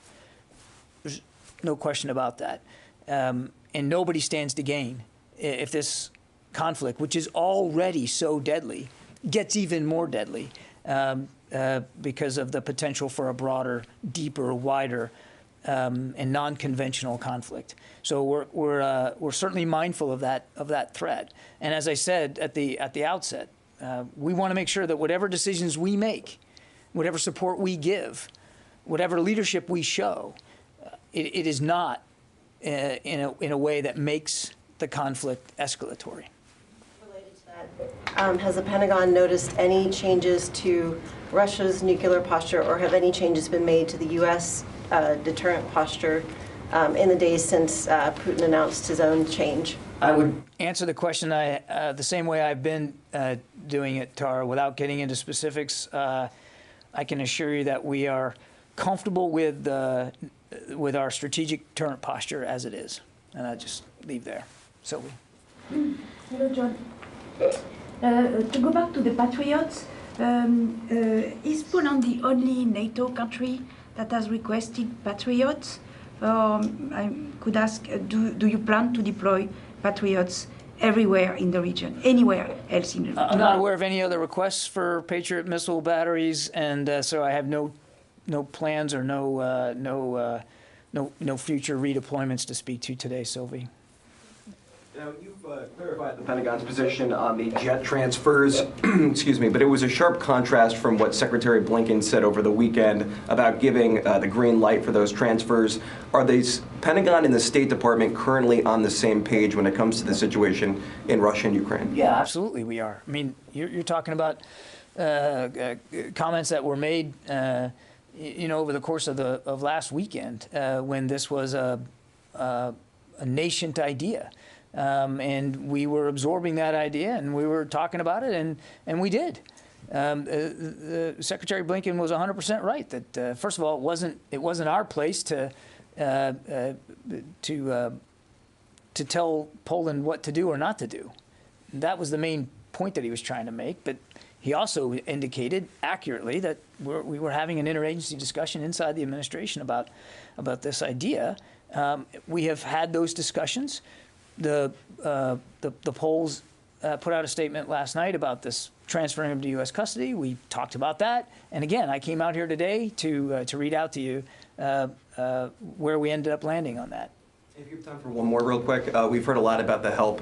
There's no question about that. And and nobody stands to gain if this conflict, which is already so deadly, gets even more deadly because of the potential for a broader, deeper, wider, and non-conventional conflict. So we're certainly mindful of that threat. And as I said at the outset, we want to make sure that whatever decisions we make, whatever support we give, whatever leadership we show, it is not in a way that makes the conflict escalatory. Related to that, has the Pentagon noticed any changes to Russia's nuclear posture, or have any changes been made to the U.S. Deterrent posture in the days since Putin announced his own change? I would answer the question the same way I've been doing it, Tara, without getting into specifics. I can assure you that we are comfortable with our strategic deterrent posture as it is, and I just leave there. Sylvie. Hello, John. To go back to the Patriots, is Poland the only NATO country that has requested Patriots? I could ask, do you plan to deploy Patriots everywhere in the region, anywhere else in the region? I'm not aware of any other requests for Patriot missile batteries, and so I have no plans or no future redeployments to speak to today, Sylvie. Now, you've clarified the Pentagon's position on the jet transfers, excuse me, but it was a sharp contrast from what Secretary Blinken said over the weekend about giving the green light for those transfers. Are the Pentagon and the State Department currently on the same page when it comes to the situation in Russia and Ukraine? Yeah, absolutely we are. I mean, you're talking about comments that were made, over the course of last weekend when this was a nascent idea. And we were absorbing that idea, and we were talking about it, and we did. Secretary Blinken was 100% right that first of all, it wasn't our place to tell Poland what to do or not to do. That was the main point that he was trying to make. But he also indicated accurately that we were having an interagency discussion inside the administration about this idea. We have had those discussions. The Poles put out a statement last night about this transferring him to U.S. custody. We talked about that, and again, I came out here today to read out to you where we ended up landing on that. If you have time for one more real quick, we've heard a lot about the help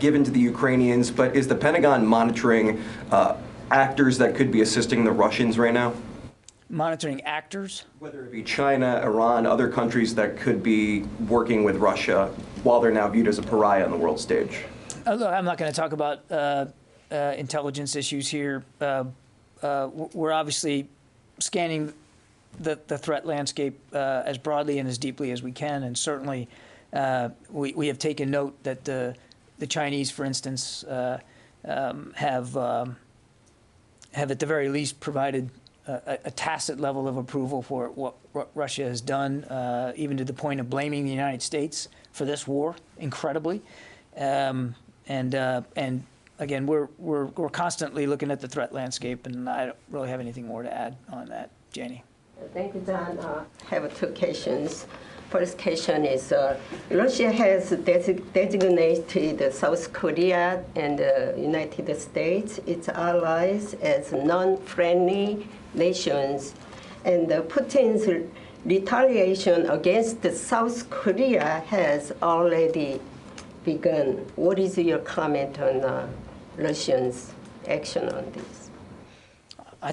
given to the Ukrainians, but is the Pentagon monitoring actors that could be assisting the Russians right now? Monitoring actors? Whether it be China, Iran, other countries that could be working with Russia while they're now viewed as a pariah on the world stage. Look, I'm not going to talk about intelligence issues here. We're obviously scanning the threat landscape as broadly and as deeply as we can, and certainly we have taken note that the Chinese, for instance, have at the very least provided a tacit level of approval for what Russia has done, even to the point of blaming the United States for this war, incredibly. And again, we're constantly looking at the threat landscape, and I don't really have anything more to add on that. Janie. Thank you, John. I have two questions. First question is, Russia has designated South Korea and the United States, its allies, as non-friendly nations. And Putin's retaliation against South Korea has already begun. What is your comment on Russians' action on this? I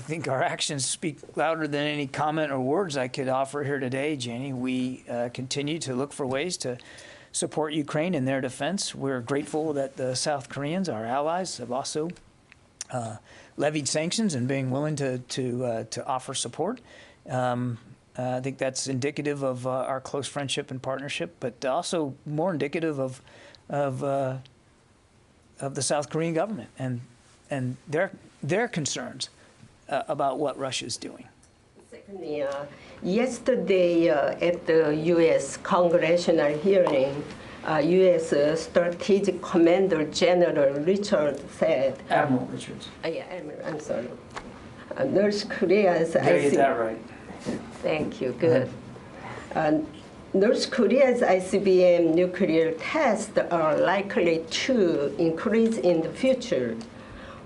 think our actions speak louder than any comment or words I could offer here today, Janie. We continue to look for ways to support Ukraine in their defense. We're grateful that the South Koreans, our allies, have also levied sanctions and being willing to offer support. I think that's indicative of our close friendship and partnership, but also more indicative of the South Korean government and their concerns about what Russia's doing. Secondly, yesterday at the U.S. congressional hearing, U.S. Strategic Commander General Richard said... Admiral Richards. Yeah, Admiral, I'm sorry. North Korea's... Did I get that right? Thank you, good. North Korea's ICBM nuclear tests are likely to increase in the future.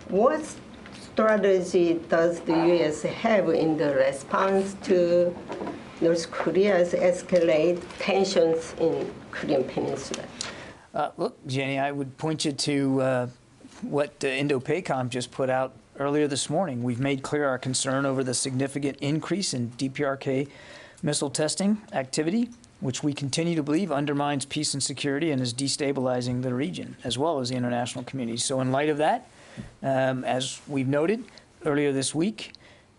What strategy does the U.S. have in the response to North Korea's escalate tensions in Korean Peninsula? Look, Jenny, I would point you to what Indo-PACOM just put out earlier this morning. We've made clear our concern over the significant increase in DPRK missile testing activity, which we continue to believe undermines peace and security and is destabilizing the region, as well as the international community. So in light of that, as we've noted earlier this week,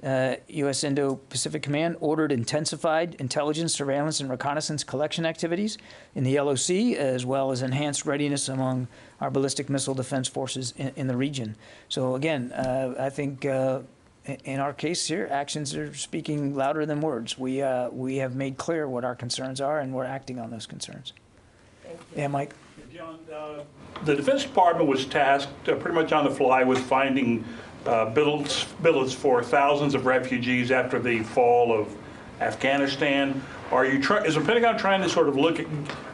U.S. Indo-Pacific Command ordered intensified intelligence, surveillance, and reconnaissance collection activities in the LOC, as well as enhanced readiness among our ballistic missile defense forces in the region. So again, I think in our case here, actions are speaking louder than words. We have made clear what our concerns are, and we're acting on those concerns. Thank you. Yeah, Mike? John, the Defense Department was tasked pretty much on the fly with finding billets for thousands of refugees after the fall of Afghanistan. Is the Pentagon trying to sort of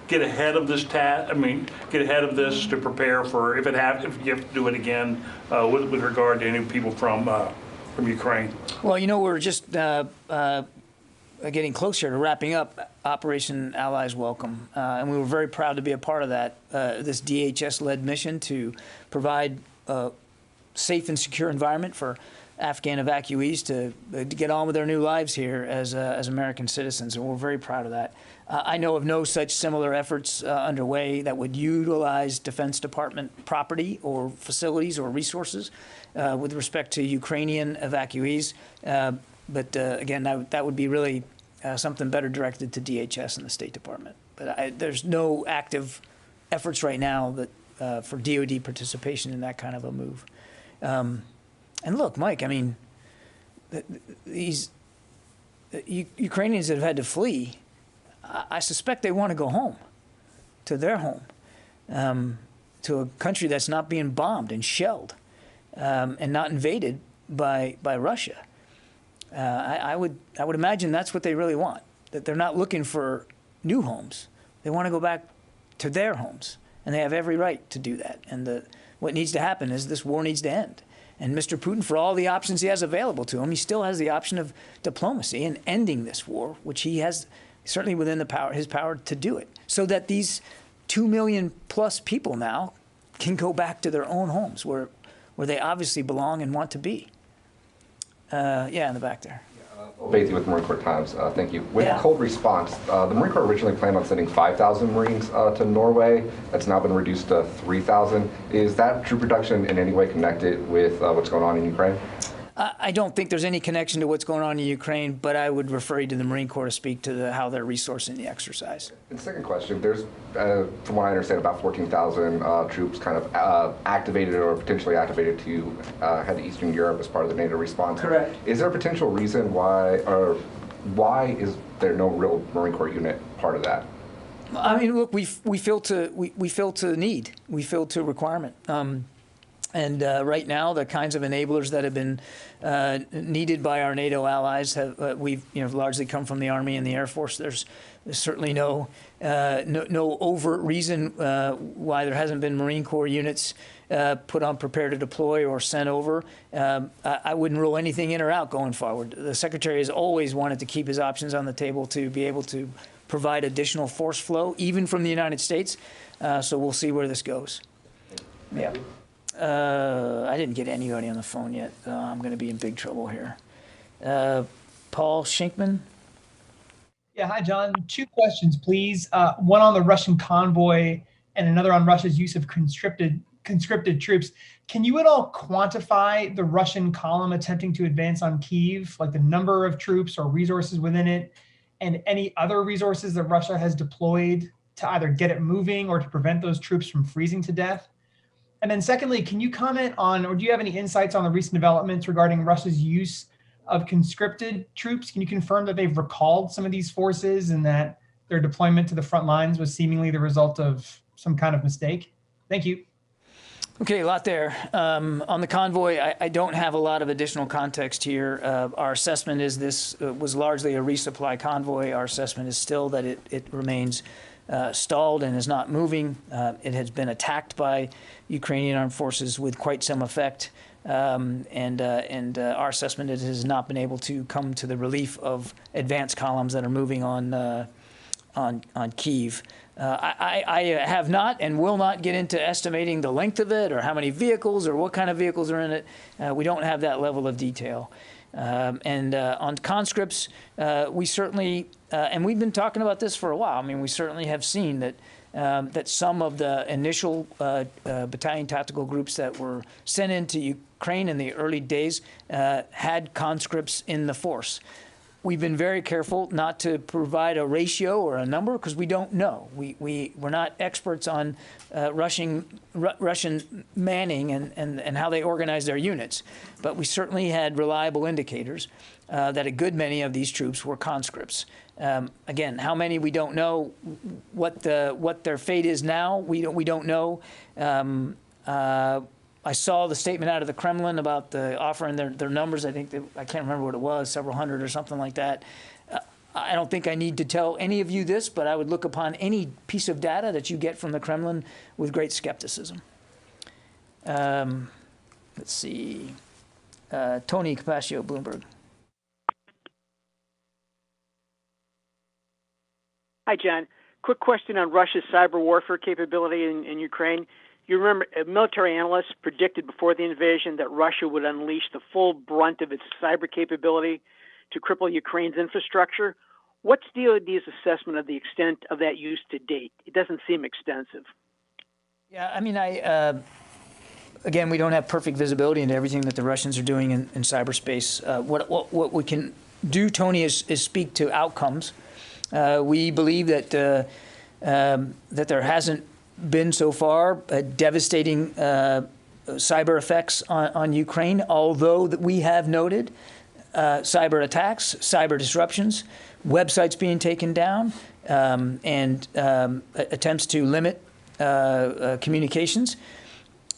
get ahead of this get ahead of this to prepare for if you have to do it again with regard to any people from Ukraine? Well, you know, we're just getting closer to wrapping up Operation Allies Welcome, and we were very proud to be a part of that, this DHS-led mission to provide a safe and secure environment for Afghan evacuees to get on with their new lives here as American citizens, and we're very proud of that. I know of no such similar efforts underway that would utilize Defense Department property or facilities or resources with respect to Ukrainian evacuees. But again, that would be really something better directed to DHS and the State Department. But there's no active efforts right now that for DoD participation in that kind of a move. And look, Mike, I mean, these Ukrainians that have had to flee, I suspect they want to go home, to their home, to a country that's not being bombed and shelled and not invaded by Russia. I would imagine that's what they really want, that they're not looking for new homes. They want to go back to their homes, and they have every right to do that. And what needs to happen is this war needs to end. And Mr. Putin, for all the options he has available to him, he still has the option of diplomacy and ending this war, which he has certainly within his power to do it, so that these 2 million plus people now can go back to their own homes where they obviously belong and want to be. Yeah, in the back there. Bathy with Marine Corps Times. Thank you. With cold response, the Marine Corps originally planned on sending 5,000 Marines to Norway. That's now been reduced to 3,000. Is that troop reduction in any way connected with what's going on in Ukraine? I don't think there's any connection to what's going on in Ukraine, but I would refer you to the Marine Corps to speak to how they're resourcing the exercise. And second question, there's, from what I understand, about 14,000 troops kind of activated or potentially activated to head to Eastern Europe as part of the NATO response. Correct. Is there a potential reason why is there no real Marine Corps unit part of that? I mean, look, we feel to need, we feel to requirement. And right now, the kinds of enablers that have been needed by our NATO allies have we've largely come from the Army and the Air Force. There's certainly no overt reason why there hasn't been Marine Corps units put on prepare to deploy or sent over. I wouldn't rule anything in or out going forward. The Secretary has always wanted to keep his options on the table to be able to provide additional force flow, even from the United States. So we'll see where this goes. Yeah. I didn't get anybody on the phone yet. I'm going to be in big trouble here. Paul Shinkman. Yeah, hi, John. 2 questions, please. One on the Russian convoy and another on Russia's use of conscripted troops. Can you at all quantify the Russian column attempting to advance on Kyiv, like the number of troops or resources within it, and any other resources that Russia has deployed to either get it moving or to prevent those troops from freezing to death? And then secondly, can you comment on, or do you have any insights on the recent developments regarding Russia's use of conscripted troops? Can you confirm that they've recalled some of these forces and that their deployment to the front lines was seemingly the result of some kind of mistake? Thank you. Okay, a lot there. On the convoy, I don't have a lot of additional context here. Our assessment is this was largely a resupply convoy. Our assessment is still that it remains stalled and is not moving. It has been attacked by Ukrainian armed forces with quite some effect. And our assessment is it has not been able to come to the relief of advance columns that are moving on Kyiv. I have not and will not get into estimating the length of it or how many vehicles or what kind of vehicles are in it. We don't have that level of detail. On conscripts, we certainly, and we've been talking about this for a while. I mean, we certainly have seen that that some of the initial battalion tactical groups that were sent into Ukraine in the early days had conscripts in the force. We've been very careful not to provide a ratio or a number because we don't know. We're not experts on Russian manning and how they organize their units. But we certainly had reliable indicators that a good many of these troops were conscripts. Again, how many we don't know. What their fate is now, we don't know. I saw the statement out of the Kremlin about the offering their numbers. I think I can't remember what it was, several hundred or something like that. I don't think I need to tell any of you this, but I would look upon any piece of data that you get from the Kremlin with great skepticism. Let's see. Tony Capaccio, Bloomberg. Hi, John. Quick question on Russia's cyber warfare capability in Ukraine. You remember, military analysts predicted before the invasion that Russia would unleash the full brunt of its cyber capability to cripple Ukraine's infrastructure. What's DoD's assessment of the extent of that use to date? It doesn't seem extensive. Yeah, I mean, again, we don't have perfect visibility into everything that the Russians are doing in cyberspace. What we can do, Tony, is speak to outcomes. We believe that that there hasn't been so far devastating cyber effects on Ukraine, although that we have noted cyber attacks, cyber disruptions, websites being taken down, and attempts to limit communications.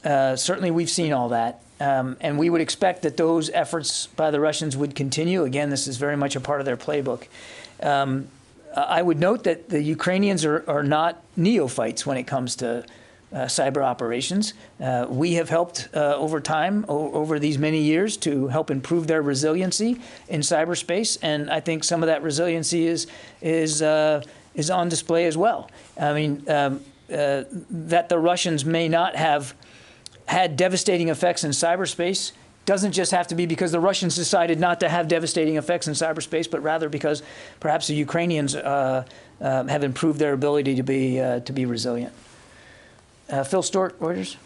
Certainly we've seen all that. And we would expect that those efforts by the Russians would continue. Again, this is very much a part of their playbook. I would note that the Ukrainians are not neophytes when it comes to cyber operations. We have helped over time, over these many years, to help improve their resiliency in cyberspace, and I think some of that resiliency is on display as well. I mean, that the Russians may not have had devastating effects in cyberspace doesn't just have to be because the Russians decided not to have devastating effects in cyberspace, but rather because perhaps the Ukrainians have improved their ability to be resilient. Phil Stewart, Reuters.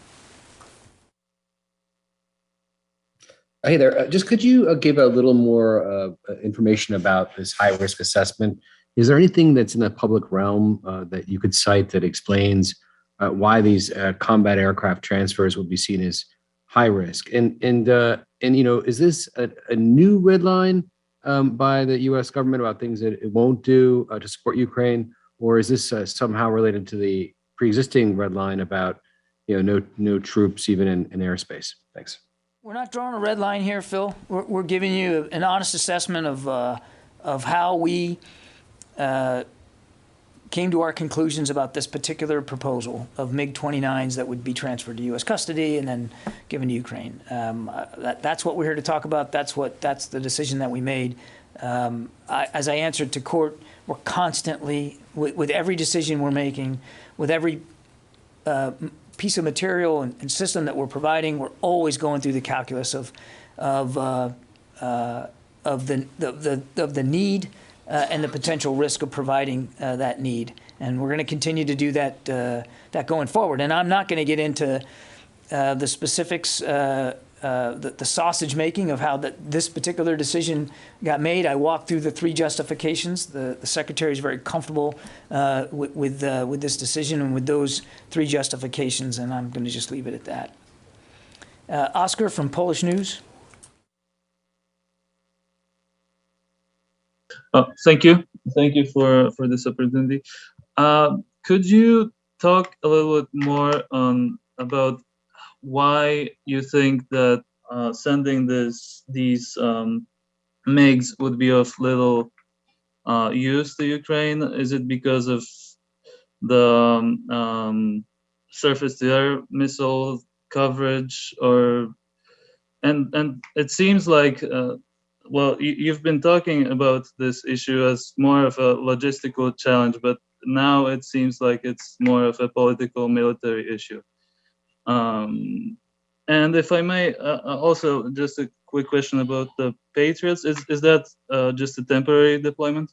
Hey there. Just could you give a little more information about this high-risk assessment? Is there anything that's in the public realm that you could cite that explains why these combat aircraft transfers would be seen as high risk? And you know, is this a new red line by the U.S. government about things that it won't do to support Ukraine, or is this somehow related to the pre-existing red line about, you know, no troops even in airspace? Thanks. We're not drawing a red line here, Phil. We're giving you an honest assessment of how we came to our conclusions about this particular proposal of MiG-29s that would be transferred to U.S. custody and then given to Ukraine. That's what we're here to talk about. That's the decision that we made. As I answered to court, we're constantly, with every decision we're making, with every piece of material and system that we're providing, we're always going through the calculus of the need and the potential risk of providing that need, and we're going to continue to do that going forward. And I'm not going to get into the specifics, the sausage making of how this particular decision got made. I walked through the three justifications. The Secretary is very comfortable with this decision and with those three justifications, and I'm going to just leave it at that. Oscar from Polish News. Thank you for this opportunity. Could you talk a little bit more about why you think that sending these MiGs would be of little use to Ukraine? Is it because of the surface-to-air missile coverage, or and it seems like well, you've been talking about this issue as more of a logistical challenge, but now it seems like it's more of a political military issue. And if I may, also just a quick question about the Patriots. Is that just a temporary deployment?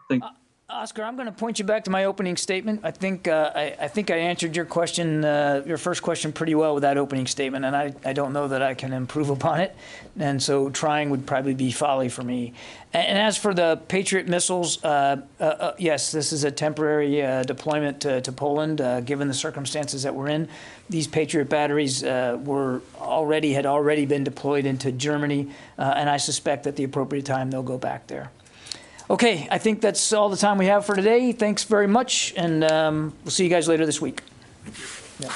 Thank you. Oscar, I'm going to point you back to my opening statement. I think I answered your question, your first question, pretty well with that opening statement, and I don't know that I can improve upon it, and so trying would probably be folly for me. And as for the Patriot missiles, yes, this is a temporary deployment to Poland, given the circumstances that we're in. These Patriot batteries had already been deployed into Germany, and I suspect at the appropriate time they'll go back there. Okay, I think that's all the time we have for today. Thanks very much, and we'll see you guys later this week. Yeah.